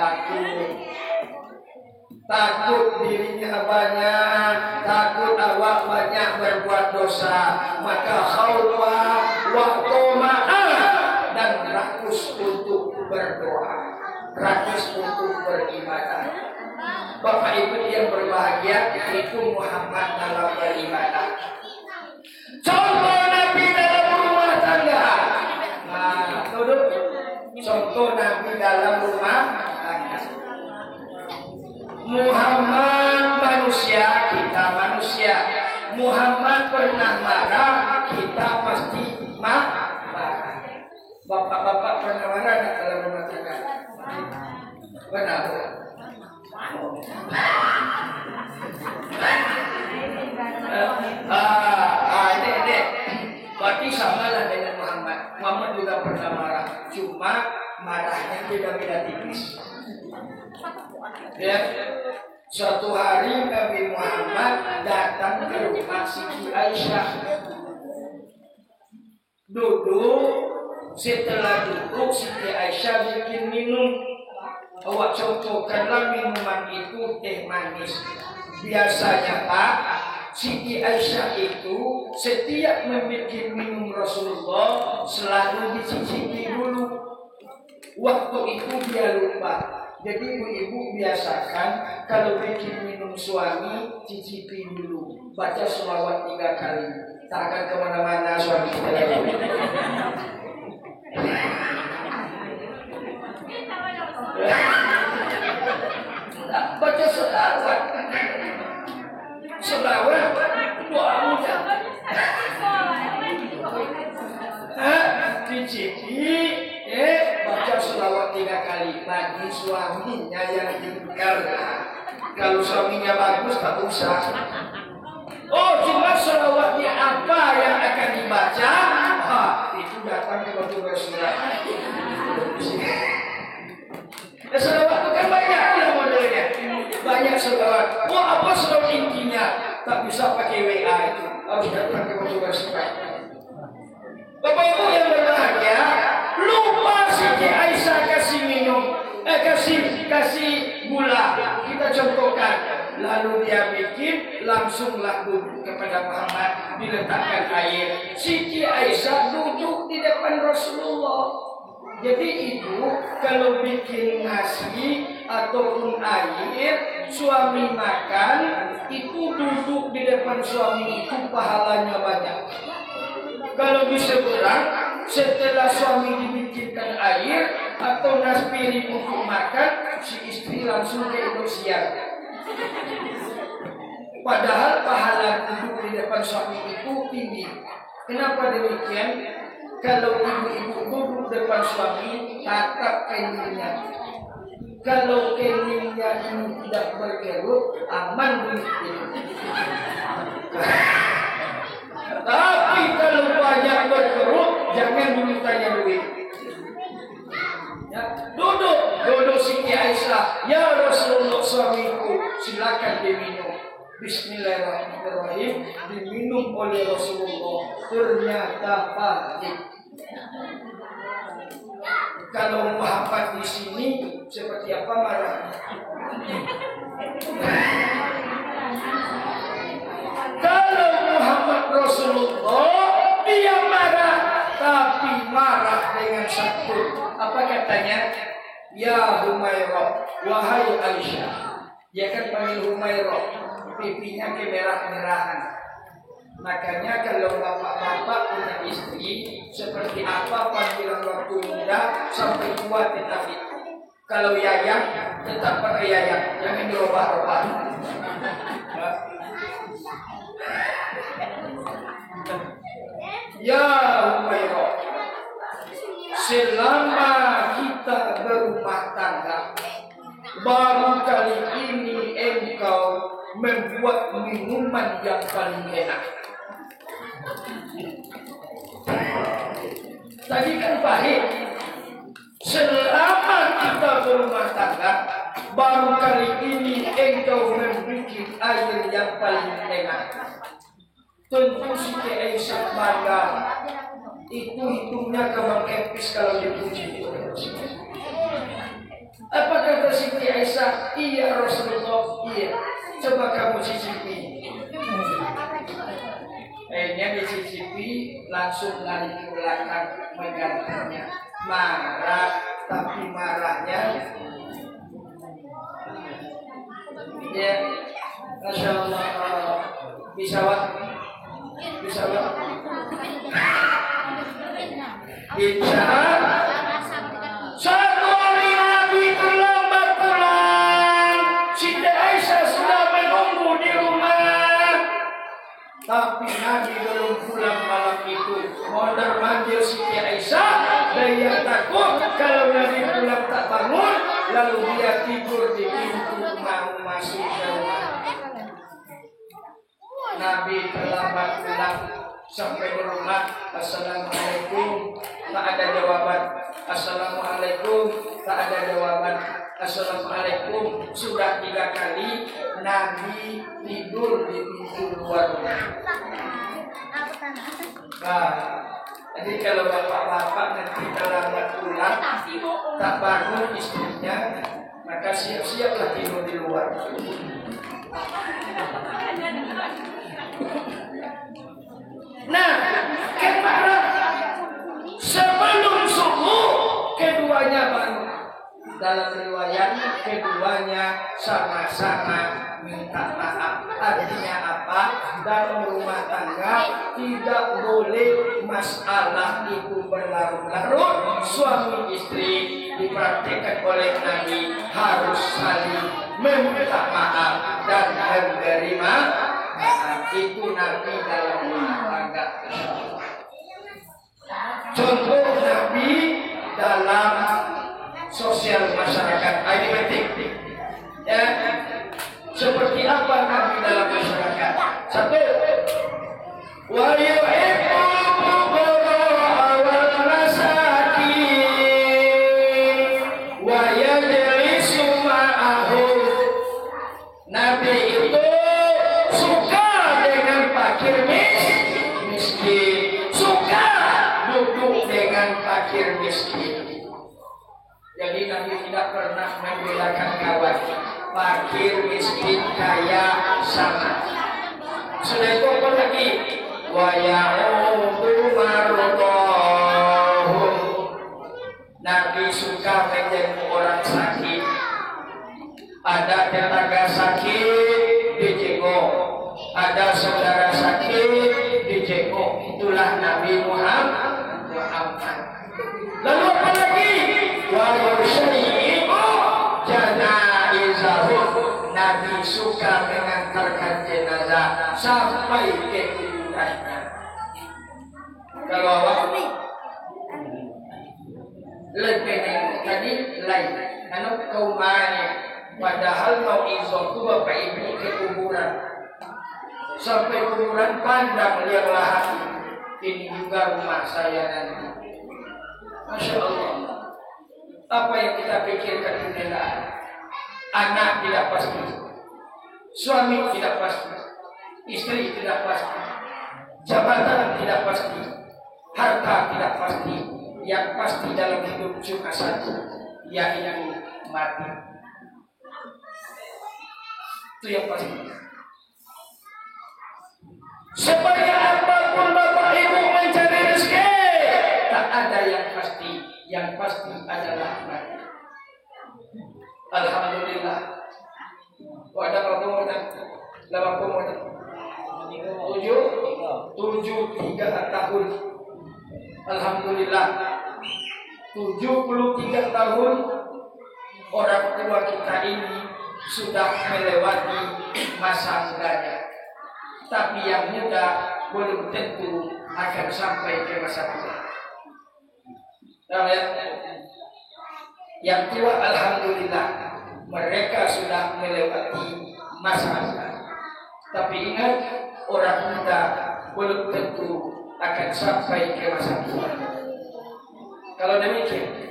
takut dirinya banyak, takut awak banyak berbuat dosa, maka khawfa wa toma'ah, dan rakus untuk berdoa, rakus untuk beribadah. Bapak Ibu yang berbahagia, itu Muhammad dalam beribadah. Contoh Nabi dalam rumah tangga. Nah, duduk. Contoh Nabi dalam rumah tangga. Muhammad manusia, kita manusia. Muhammad pernah marah, kita pasti marah. Bapak-bapak pernah marah tak dalam rumah tangga? Benar. Ini berarti sama lah dengan Muhammad. Muhammad juga pernah marah, cuma marahnya beda-beda tipis. Ya, suatu hari Nabi Muhammad datang ke rumah Siti Aisyah. Duduk, setelah duduk Siti Aisyah bikin minum. Awak contohkanlah minuman itu teh manis. Biasanya Pak, Siti Aisyah itu setiap membuat minum Rasulullah selalu dicicipi dulu. Waktu itu dia lupa. Jadi ibu-ibu biasakan kalau bikin minum suami cicipi dulu, baca sholawat 3 kali. Tak akan kemana-mana suami kita lagi. Baca sholawat. Sholawat doa mudah. Dicipi, baca sholawat 3 kali. Bagi suaminya yang ingkar. Kalau suaminya bagus tak usah. Oh, cuma sholawatnya apa yang akan dibaca? Itu datang ke batu bersurat. Sholawat itu kan banyak lah modelnya. Banyak sholawat. Oh, apa sholawat intinya? Tak bisa pakai WA itu. Harus datang ke batu bersurat. Bapak Ibu yang berbahagia, lupa Siti Aisyah kasih minum, kasih gula. Kita contohkan, lalu dia bikin, langsunglah duduk kepada Muhammad, diletakkan air. Siti Aisyah duduk di depan Rasulullah. Jadi itu kalau bikin nasi ataupun air, suami makan, itu duduk di depan suami itu pahalanya banyak. Kalau di seberang, setelah suami dibikinkan air atau nasi piring untuk makan, si istri langsung ke Indonesia. Padahal pahala duduk di depan suami itu tinggi. Kenapa demikian? Kalau ibu-ibu duduk depan suami, tatap kainnya. Kalau kainnya ini tidak berkerut, aman begitu. Tapi kalau banyak berkerut, jangan dimintanya duit. Ya, duduk Siti Aisyah. Ya Rasulullah suamiku, silakan diminum. Bismillahirrahmanirrahim. Diminum oleh Rasulullah. Ternyata pahit. Kalau Muhammad di sini seperti apa marahnya? katanya, ya Humairah, wahai Aisyah. Dia kan panggil Humairah, pipinya kemerah-merahan. Makanya kalau bapak-bapak punya istri, seperti apa panggilan waktu muda sampai tua tetap itu. Kalau yayang, tetap pakai yayang, jangan dirubah-rubah. Ya Humairah, selama kita berumah tangga, baru kali ini engkau membuat minuman yang paling enak. Tadi kan pahit. Selama kita berumah tangga, baru kali ini engkau membuat air yang paling enak. Tentu Siti Aisyah bangga. Itu hitungnya kembang epis kalau dipuji. Apa kata Siti Aisyah? Iya Rasulullah, iya. Coba kamu cicipi. Akhirnya dicicipi, langsung lari ke belakang menggantungnya. Marah, tapi marahnya ya, Masya Allah. Bisa wak? Bisa wak? Bisa. Satu hari Nabi terlambat pulang. Siti Aisyah sudah menunggu di rumah, tapi Nabi belum pulang malam itu. Mondar manggil Siti Aisyah, dia takut kalau Nabi pulang tak bangun, lalu dia tidur di pintu mau masuk ke rumah. Nabi terlambat pulang. Sampai di rumah, Assalamualaikum, tak ada jawaban. Assalamualaikum, tak ada jawaban. Assalamualaikum, sudah 3 kali Nabi tidur di pintu luar rumah. Nah, jadi kalau bapak-bapak nanti terlambat pulang, tak bangun istrinya, maka siap-siaplah tidur di luar. Nah, kemarin sebelum subuh keduanya bangun. Dalam riwayat keduanya sama-sama minta maaf. Artinya apa? Dalam rumah tangga tidak boleh masalah itu berlarut-larut. Suami istri dipraktikkan oleh Nabi harus saling meminta maaf dan menerima. Itu Nabi dalam rumah tangga. Contoh Nabi dalam sosial masyarakat. Ini penting. Ya, seperti apa Nabi dalam masyarakat? Satu, wa yuhibbu al-fuqara wal masakin wa yajlisu ma'ahum. Nabi itu suka dengan fakir miskin, suka duduk dengan fakir miskin. Jadi Nabi tidak pernah membedakan kawan. Fakir, miskin, kaya sama. Sudah itu apa lagi? Wa ya'udu mardohum. Nabi suka menjenguk orang sakit. Ada tetangga sakit dijenguk, ada saudara sakit dijenguk. Itulah Nabi Muhammad. Lalu apa lagi? Wa yusyri'u janaizahum. Nabi suka mengantarkan jenazah sampai ke kuburannya. Kalau awak lebih tadi lain, kalau kau main, padahal mau izah tu bapak ibu ke kuburan, sampai kuburan pandang liang lahat. Ini juga rumah saya nanti. Masya Allah. Apa yang kita pikirkan adalah anak tidak pasti, suami tidak pasti, istri tidak pasti, jabatan tidak pasti, harta tidak pasti. Yang pasti dalam hidup cuma satu, yaitu mati. Itu yang pasti. Sebanyak apapun bapak ibu mencari rezeki, tak ada yang pasti. Yang yang pasti adalah mati. Alhamdulillah. Ada berapa tujuh tiga tahun. Alhamdulillah. 73 tahun orang tua kita ini sudah melewati masa mudanya. Tapi yang muda belum tentu akan sampai ke masa tua. Yang tua alhamdulillah mereka sudah melewati masa muda. Tapi ingat, orang muda belum tentu akan sampai ke masa tua. Kalau demikian,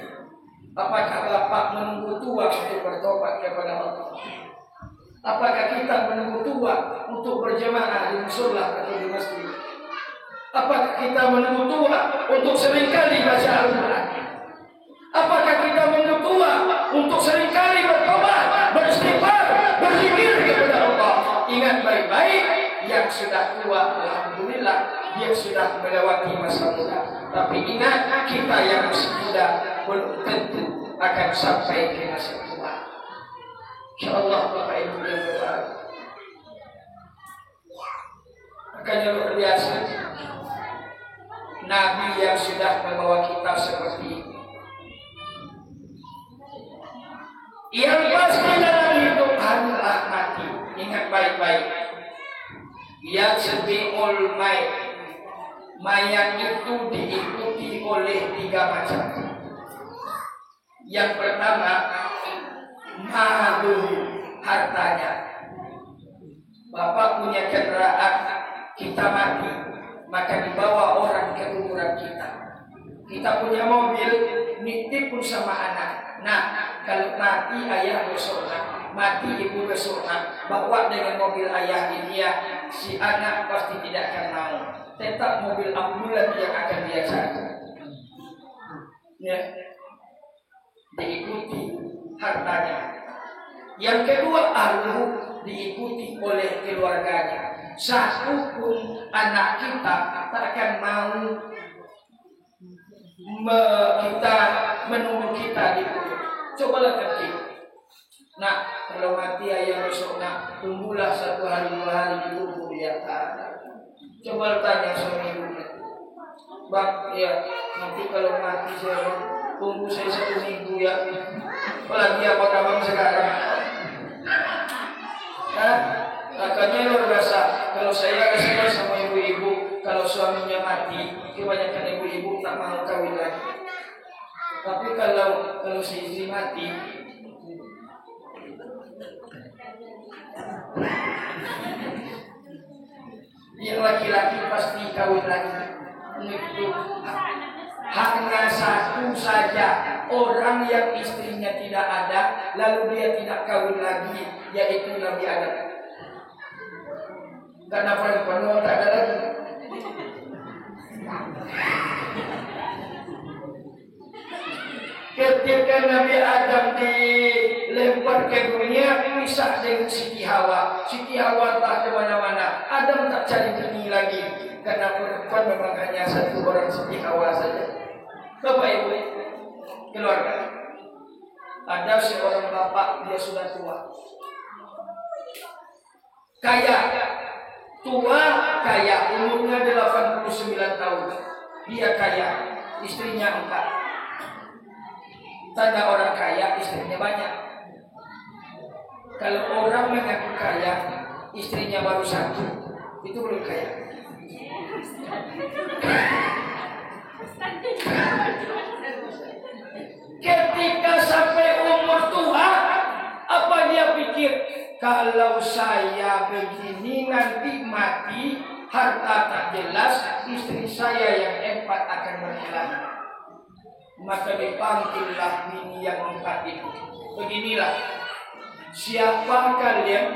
apakah Bapak menunggu tua untuk bertobat kepada Allah? Apakah kita menunggu tua untuk berjemaah di musola atau di masjid? Apakah kita menunggu tua untuk seringkali baca Al-Quran? Apakah kita menunggu tua untuk seringkali bertobat, beristighfar, berzikir kepada Allah? Ingat baik-baik, yang sudah tua alhamdulillah dia sudah melewati masa muda. Tapi ingat, kita yang masih muda belum tentu akan sampai ke masa tua. InsyaAllah Bapak Ibu yang berbahagia. Makanya luar biasa Nabi yang sudah membawa kita seperti ini. Yang pasti dalam hidup hanyalah mati. Ingat baik-baik. Ya sebiul mayat itu diikuti oleh 3 macam. Yang pertama, malu hartanya. Bapak punya kendaraan, kita mati, maka dibawa orang ke kuburan kita. Kita punya mobil, nitip pun sama anak. Nah, kalau mati ayah bersurga, mati ibu bersurga, bawa dengan mobil ayah ini ya, si anak pasti tidak akan mau. Tetap mobil ambulan yang akan dia cari. Ya, diikuti hartanya. Yang kedua, diikuti oleh keluarganya. Satu pun anak kita tak akan mau kita menunggu kita di kubur. Cobalah ketik. Nah, kalau mati ayah besok, nak tunggulah 1 hari 2 hari di kubur ya. Coba tanya suami ibunya, Bang, ya nanti kalau mati saya tunggu saya 1 minggu ya. Apalagi apakah bang sekarang? Nah, makanya luar biasa. Kalau saya kesini sama ibu-ibu, kalau suaminya mati, kebanyakan ibu-ibu tak mau kawin lagi. Tapi kalau si istri mati, yang laki-laki pasti kawin lagi. Itu hanya satu saja orang yang istrinya tidak ada, lalu dia tidak kawin lagi, yaitu Nabi Adam. Karena perempuan tak ada lagi. Ketika Nabi Adam dilempar ke dunia, pisah dengan Siti Hawa. Siti Hawa tak kemana-mana. Adam tak cari bini lagi, karena perempuan memang hanya satu orang, Siti Hawa saja. Bapak Ibu, keluarga, ada seorang bapak, dia sudah tua, kaya, umurnya 89 tahun. Dia kaya, istrinya 4. Tanda orang kaya, istrinya banyak. Kalau orang mengaku kaya, istrinya baru 1, itu belum kaya. Ketika sampai umur tua, apa dia pikir? Kalau saya begini nanti mati, harta tak jelas, istri saya yang 4 akan berhilang. Maka dipanggillah bini yang 4 itu. Beginilah, siapa kalian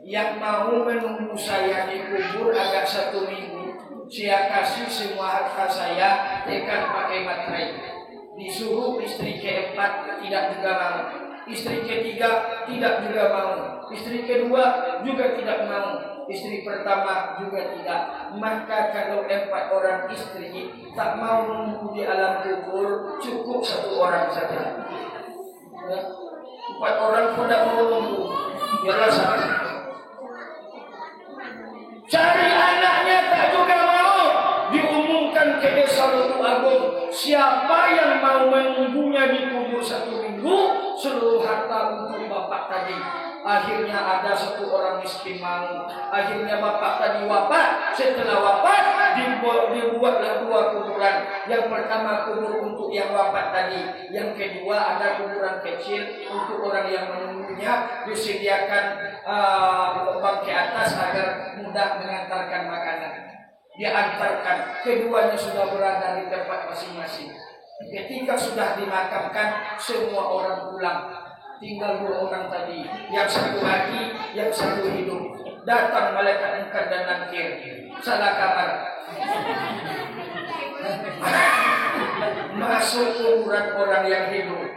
yang mau menunggu saya di kubur agak 1 minggu? Saya kasih semua harta saya, tekan pakai materai. Disuruh istri ke-4 tidak juga mau. Istri ketiga tidak juga mau. Istri kedua juga tidak mau. Istri pertama juga tidak. Maka kalau 4 orang istri tak mau menunggu di alam kubur, cukup 1 orang saja. 4 orang pun tak mau menunggu. Biarlah sama. Cari anaknya tak juga mau. Diumumkan ke desa Lubuk Agung, siapa yang mau menunggunya di kubur 1 minggu, seluruh harta untuk bapak tadi. Akhirnya ada 1 orang miskin mau. Akhirnya bapak tadi wafat. Setelah wafat dibuatlah 2 kuburan. Yang pertama kubur untuk yang wafat tadi. Yang kedua ada kuburan kecil untuk orang yang menunggunya. Disediakan lubang ke atas agar mudah mengantarkan makanan. Diantarkan, keduanya sudah berada di tempat masing-masing. Ketika sudah dimakamkan, semua orang pulang. Tinggal 2 orang tadi, yang 1 mati, yang 1 hidup. Datang malaikat Munkar dan Nakir. Salah kamar. Masuk kuburan orang yang hidup.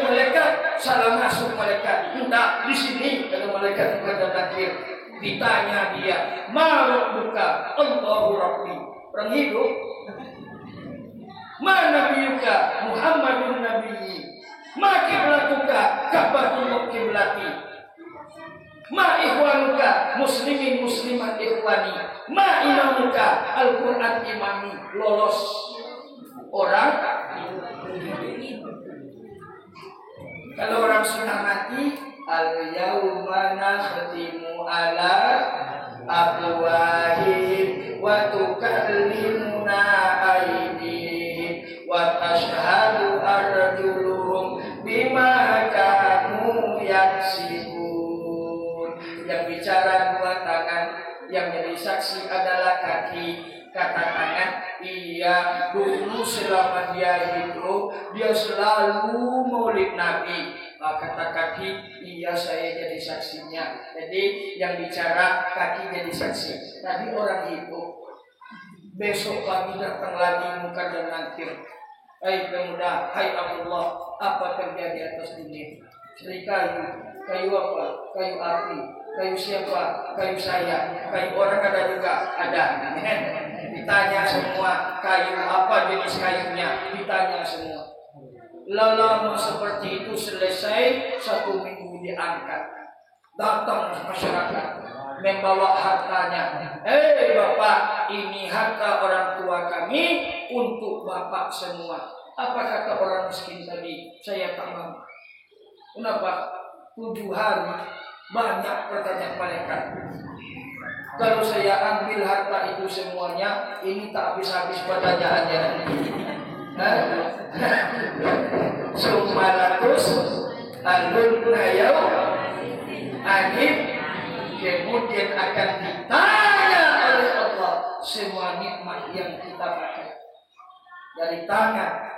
Malaikat salah masuk malaikat. Tidak di sini kata malaikat Munkar dan Nakir. Ditanya dia, "Ma rabbuka?" "Allahu Rabbi." Orang hidup. "Ma nabiyuka?" "Muhammadun nabiyyi." "Ma kiblatuka?" "Ka'batullah kiblati." "Ma ikhwanuka?" "Muslimin muslimat ikhwani." "Ma imamuka?" "Al-Quran imami." Lolos orang. Kalau orang sudah mati, al-yawma nakhtimu ala afwahihim wa tukallimuna aydihim wa tashhadu arjuluhum bima kanu yaksibun. Yang bicara 2 tangan, yang jadi saksi adalah kaki. Kata tangan, iya dulu selama dia hidup dia selalu maulid Nabi. Kata kaki, iya saya jadi saksinya. Jadi yang bicara kaki jadi saksi. Tadi orang hidup, besok pagi datang lagi Munkar dan Nakir. Hai pemuda, hai Abdullah, apa terjadi atas dunia? Dari kayu apa? Kayu api. Kayu siapa? Kayu saya. Kayu orang ada juga? Ada. Ditanya semua, kayu apa jenis kayunya? Ditanya semua. Lama seperti itu selesai, 1 minggu diangkat. Datang masyarakat membawa hartanya. Bapak, ini harta orang tua kami untuk bapak semua. Apa kata orang miskin tadi? Saya tak mau. Kenapa? 7 hari banyak pertanyaan malaikat. Kalau saya ambil harta itu semuanya, ini tak habis-habis pertanyaannya. Sumalatus alun-nayau akhir, kemudian akan ditanya oleh Allah semua nikmat yang kita pakai. Dari tangan,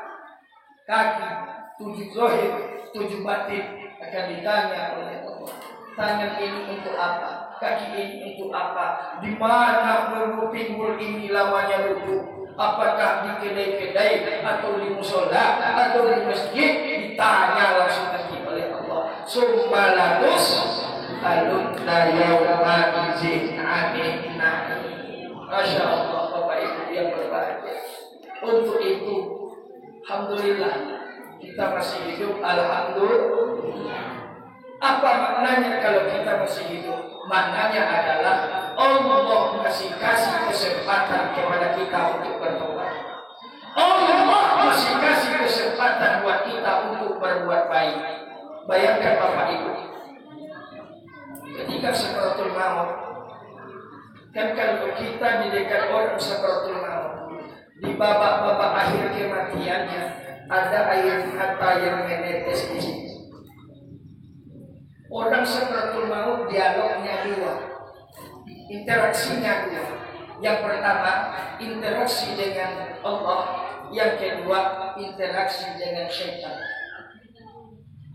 kaki, 7 zahir, 7 batin akan ditanya oleh Allah. Tangan ini untuk apa? Kaki ini untuk apa? Di mana pinggul ini lamanya duduk? Apakah di kedai-kedai atau di musola atau di masjid? Ditanya langsung nanti oleh Allah. Sumbalatus alunna yawma izin aminna. Masya Allah, Bapak Ibu yang berbahagia. Untuk itu, alhamdulillah kita masih hidup. Alhamdulillah. Apa maknanya kalau kita masih hidup? Maknanya adalah Allah masih kasih kesempatan kepada kita untuk bertobat. Allah masih kasih kesempatan buat kita untuk berbuat baik. Bayangkan Bapak Ibu, ketika sakaratul maut, kan kalau kita di dekat orang sakaratul maut, di babak-babak akhir kematiannya ada air mata yang menetes di sini. Orang sakaratul maut dialognya 2, interaksinya 2. Yang pertama interaksi dengan Allah, yang kedua interaksi dengan syaitan.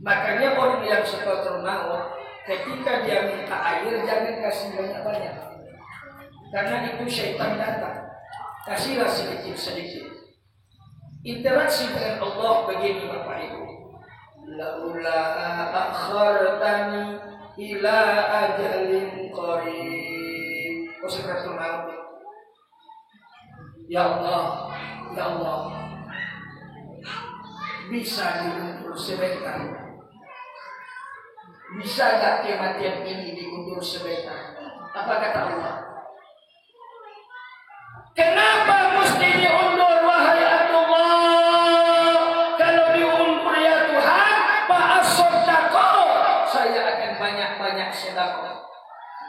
Makanya orang yang sakaratul maut ketika dia minta air jangan kasih banyak-banyak, karena itu syaitan datang. Kasihlah sedikit-sedikit. Interaksi dengan Allah begini Bapak Ibu. laula akhartani ila ajalin qarib. Sakratul maut. Ya Allah, ya Allah, bisa diundur sebentar? Bisa gak kematian ini diundur sebentar? Apa kata Allah? Kenapa mesti diundur wahai Allah? Kalau diundur ya Tuhan, fa'asoddaqo, saya akan banyak-banyak sedekah.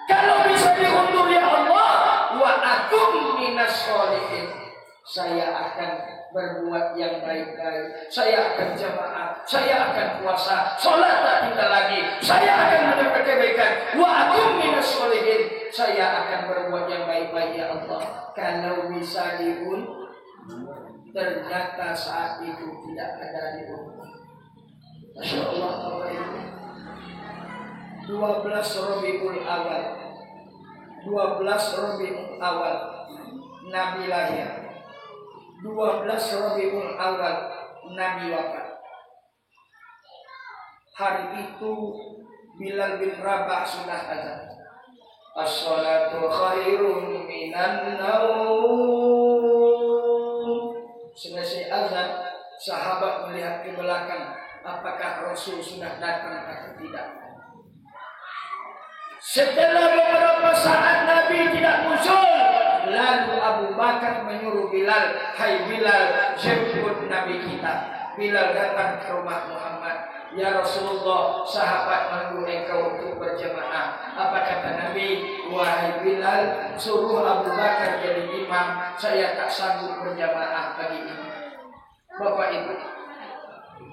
Kalau bisa diundur ya Allah, wa akum minas sholihin, saya akan berbuat yang baik-baik, saya akan jamaah, saya akan puasa, sholat tak tinggal lagi, saya akan mendapat kebaikan. Wa akum minas sholihin, saya akan berbuat yang baik-baik ya Allah. Kalau bisa diundur, ternyata saat itu tidak ada diundur. Masya Allah, 12 Rabiul Awal, 12 Rabiul Awal Nabi lahir, 12 Rabiul Awal Nabi wafat. Hari itu Bilal bin Rabah sudah azan. As-salatu khairun minan naum. Selesai azan, sahabat melihat ke belakang, apakah Rasul sudah datang atau tidak. Setelah beberapa saat Nabi tidak muncul, lalu Abu Bakar menyuruh Bilal, hai Bilal, jemput Nabi kita. Bilal datang ke rumah Muhammad. Ya Rasulullah, sahabat menunggu engkau untuk berjamaah. Apa kata Nabi? Wahai Bilal, suruh Abu Bakar jadi imam, saya tak sanggup berjamaah pagi ini. Bapak Ibu,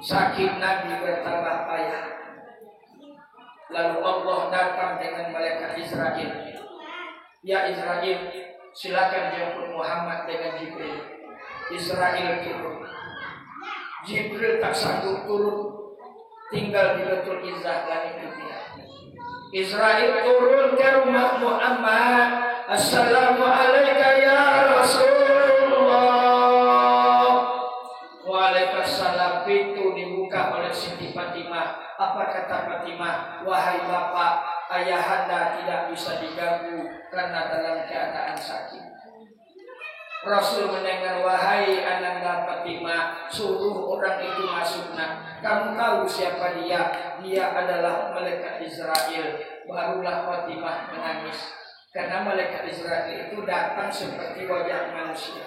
sakit Nabi bertambah payah. Lalu Allah datang dengan malaikat Israel. Ya Israel, silakan jemput Muhammad dengan Jibril. Israel turun. Jibril tak sanggup turun, tinggal di Baitul Izzah langit dunia. Israel turun ke rumah Muhammad. Assalamualaikum ya Rasulullah. Waalaikumsalam. Pintu dibuka oleh Siti Fatimah. Apa kata Fatimah? Wahai bapak, ayahanda tidak bisa diganggu karena dalam keadaan sakit. Rasul mendengar, wahai ananda Fatimah, suruh orang itu masuk. Nah, kamu tahu siapa dia? Dia adalah malaikat Israel. Barulah Fatimah menangis karena malaikat Israel itu datang seperti wajah manusia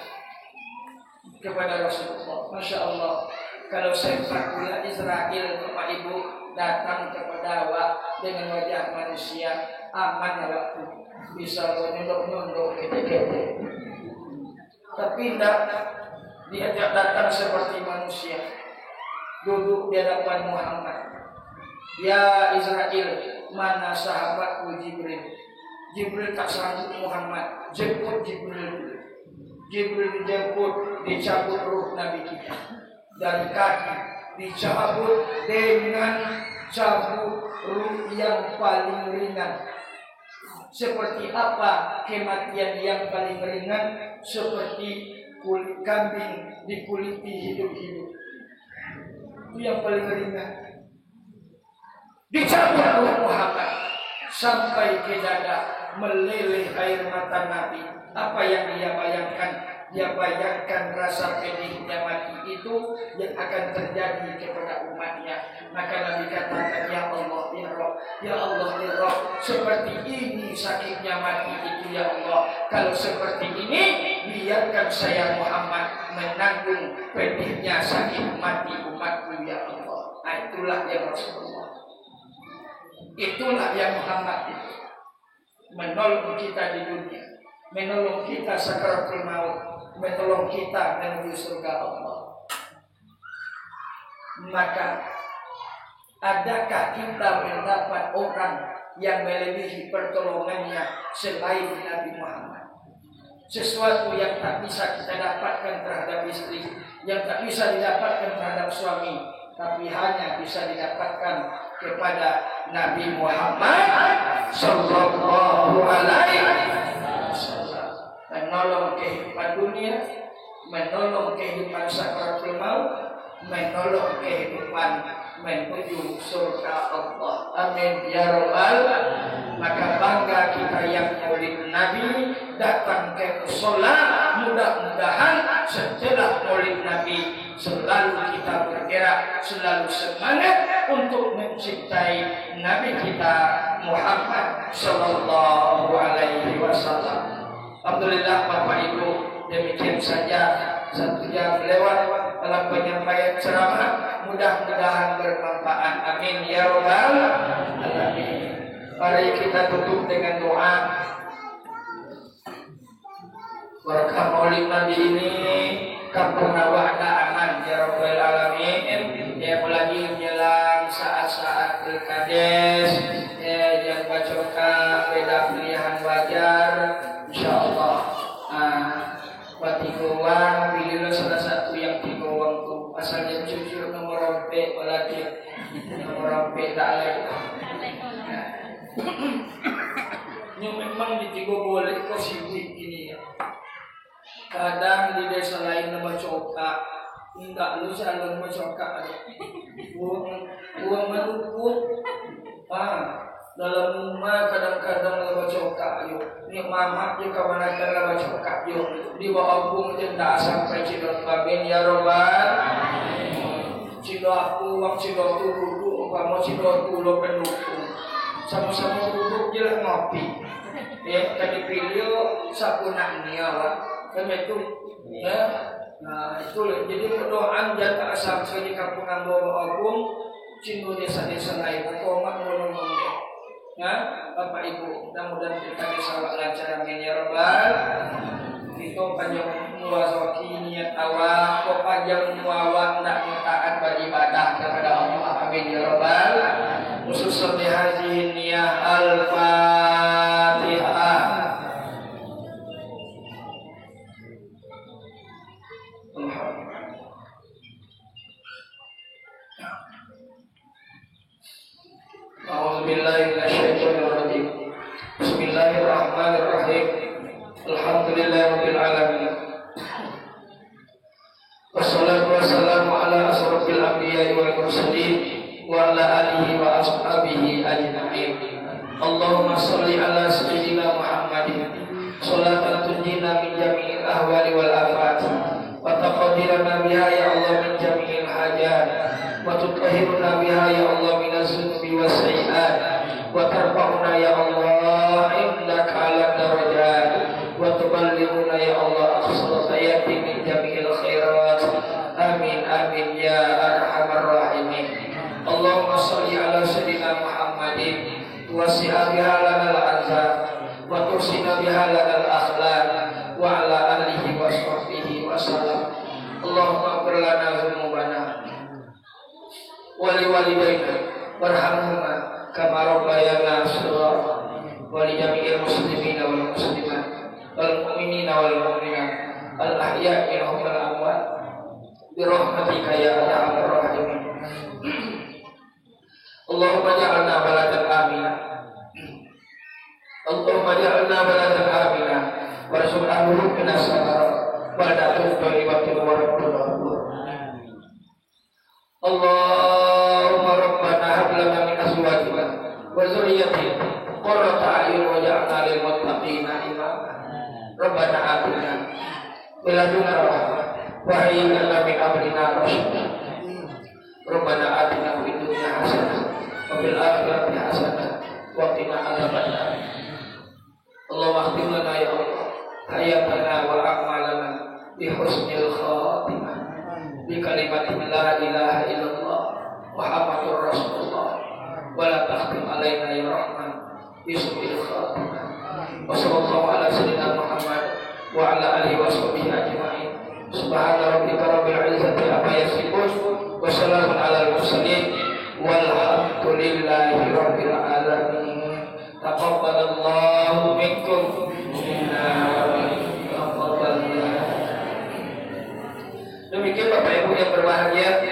kepada Rasulullah. Masya Allah, kalau sepak bola Israel, Bapak Ibu, datang kepada awak dengan wajah manusia, aman waktu bisa nyunduk-nyunduk kete-kete. Tapi tidak, dia datang seperti manusia, duduk di hadapan Muhammad. Ya Israel, mana sahabatku Jibril? Jibril tak sanggup Muhammad, jemput Jibril. Jibril dijemput, dicabut ruh Nabi kita dari kaki, dicabut dengan cabut ruh yang paling ringan. Seperti apa kematian yang paling ringan? Seperti kulit kambing dikuliti hidup-hidup. Itu yang paling ringan. Dicabut ruh Muhammad sampai ke dada, meleleh air mata Nabi. Apa yang dia bayangkan? Dia bayangkan rasa pedihnya mati itu yang akan terjadi kepada umatnya. Maka Nabi katakan, ya Allah, ya Rabb, ya Allah, ya Rabb, seperti ini sakitnya mati itu ya Allah. Kalau seperti ini, biarkan saya Muhammad menanggung pedihnya sakit mati umatku ya Allah. Nah, itulah yang Rasulullah. Itulah yang Muhammad itu. Menolong kita di dunia, menolong kita sakaratul maut, menolong kita menuju surga Allah. Maka adakah kita mendapat orang yang melebihi pertolongannya selain Nabi Muhammad? Sesuatu yang tak bisa kita dapatkan terhadap istri, yang tak bisa didapatkan terhadap suami, tapi hanya bisa didapatkan kepada Nabi Muhammad sallallahu alaihi wasallam. Menolong kehidupan dunia, menolong kehidupan sakaratul maut, menolong kehidupan menuju surga Allah. Amin ya rabbal alamin. Maka bangga kita yang maulid Nabi datang ke musola. Mudah-mudahan setelah maulid Nabi selalu kita bergerak, selalu semangat untuk mencintai Nabi kita Muhammad sallallahu alaihi wasallam. Alhamdulillah Bapak Ibu, demikian saja 1 jam lewat dalam penyampaian ceramah, mudah-mudahan bermanfaat. Amin ya rabbal alamin. Mari kita tutup dengan doa. Berkah maulid Nabi ini kampung Rawa ada aman ya rabbal alamin. Ya apalagi menjelang saat-saat Pilkades, yang bacokan beda pilihan wajar, insyaallah. Uang pilihlah salah satu yang 3 uang tuh asalnya jujur nomor rompek lagi nomor rompek tak lagi. Ini memang di 3 boleh kok sibuk ini ya. Kadang di desa lain nama cokak, enggak lu salah nama cokak ada. Uang meluput. Dalam rumah kadang-kadang lama cokak yuk. Ni mamak je kawanakan lama cokak yuk. Di bawah bung je tak sampai cidok babin ya robbal. Cidok aku, wang cidok tu duduk, kamu cidok tu lo pendukung. Sama-sama duduk je lah ngopi. Ya, tadi pilih sapu nak niawa. Kan itu, ya. Nah itu jadi berdoa jangan asal saja kampungan bawah bung. Cinta desa-desa lain, komat ngomong-ngomong. Ya, Bapak Ibu, mudah-mudahan kita bisa lancar amin ya rabbal. Itu panjang muwazaki niat awak, kok panjang muawak nak taat beribadah kepada Allah. Amin ya rabbal. Khusus di haji niyah al-Fatihah. A'udzubillahiminasyaitonirrajim. Bismillahirrahmanirrahim. Alhamdulillahirabbil alamin. Wassalatu wassalamu ala asrofil anbiya'i wal mursalin wa ala alihi wa ashabihi ajma'in. Allahumma shalli ala sayyidina Muhammadin sholatan tunjina min jami'il ahwali wal afat wa taqdirana biha ya Allah min jami'il hajat wa tutahhiruna biha ya Allah min az-zunubi was sayiat wa tarfa'una ya Allah indaka 'ala darajat wa tuballighuna ya Allah aqsal hayati min jami'il khairat. Amin amin ya arhamar rahimin. Allahumma shalli ala sayyidina Muhammadin wasi'a biha lanal azab wa tursina biha lanal akhlaq wa ala alihi wa sahbihi wa sallam. Allahumma ighfir lana dzunubana wali walidayna warhamhuma kama rabbayana shaghira wa li jami'il muslimina wal muslimat wal mu'minina wal mu'minat al ahya'i minhum wal amwat bi rahmatika ya arhamar rahimin. Allahumma ja'alna baladan amina. Allahumma ja'alna baladan amina warzuqna min as-samarat wa la tuqbalil wa rabbuna. Allahumma rabbana hab lana min azwajina wa dhurriyyatina qurrata a'yun waj'alna lil muttaqina imama. Rabbana atina min ladunka rahmah wa hayyi lana min amrina rashada. Rabbana atina fid dunya hasanah wa fil akhirati hasanah wa qina adzabannar. Allahumma khtim lana ya Allah hayatana wa a'malana bi husnil khatimah bi kalimatin la ilaha illallah Muhammadur Rasulullah wa la tahkim alaina ya Rahman bi su'il khatimah. Wa sallallahu ala sayyidina Muhammad wa ala alihi wa sahbihi ajma'in. Subhana rabbika rabbil izzati amma yasifun wa salamun alal mursalin walhamdulillahi rabbil alamin. Taqabbalallahu minkum minna wa minkum. Demikian Bapak Ibu yang berbahagia,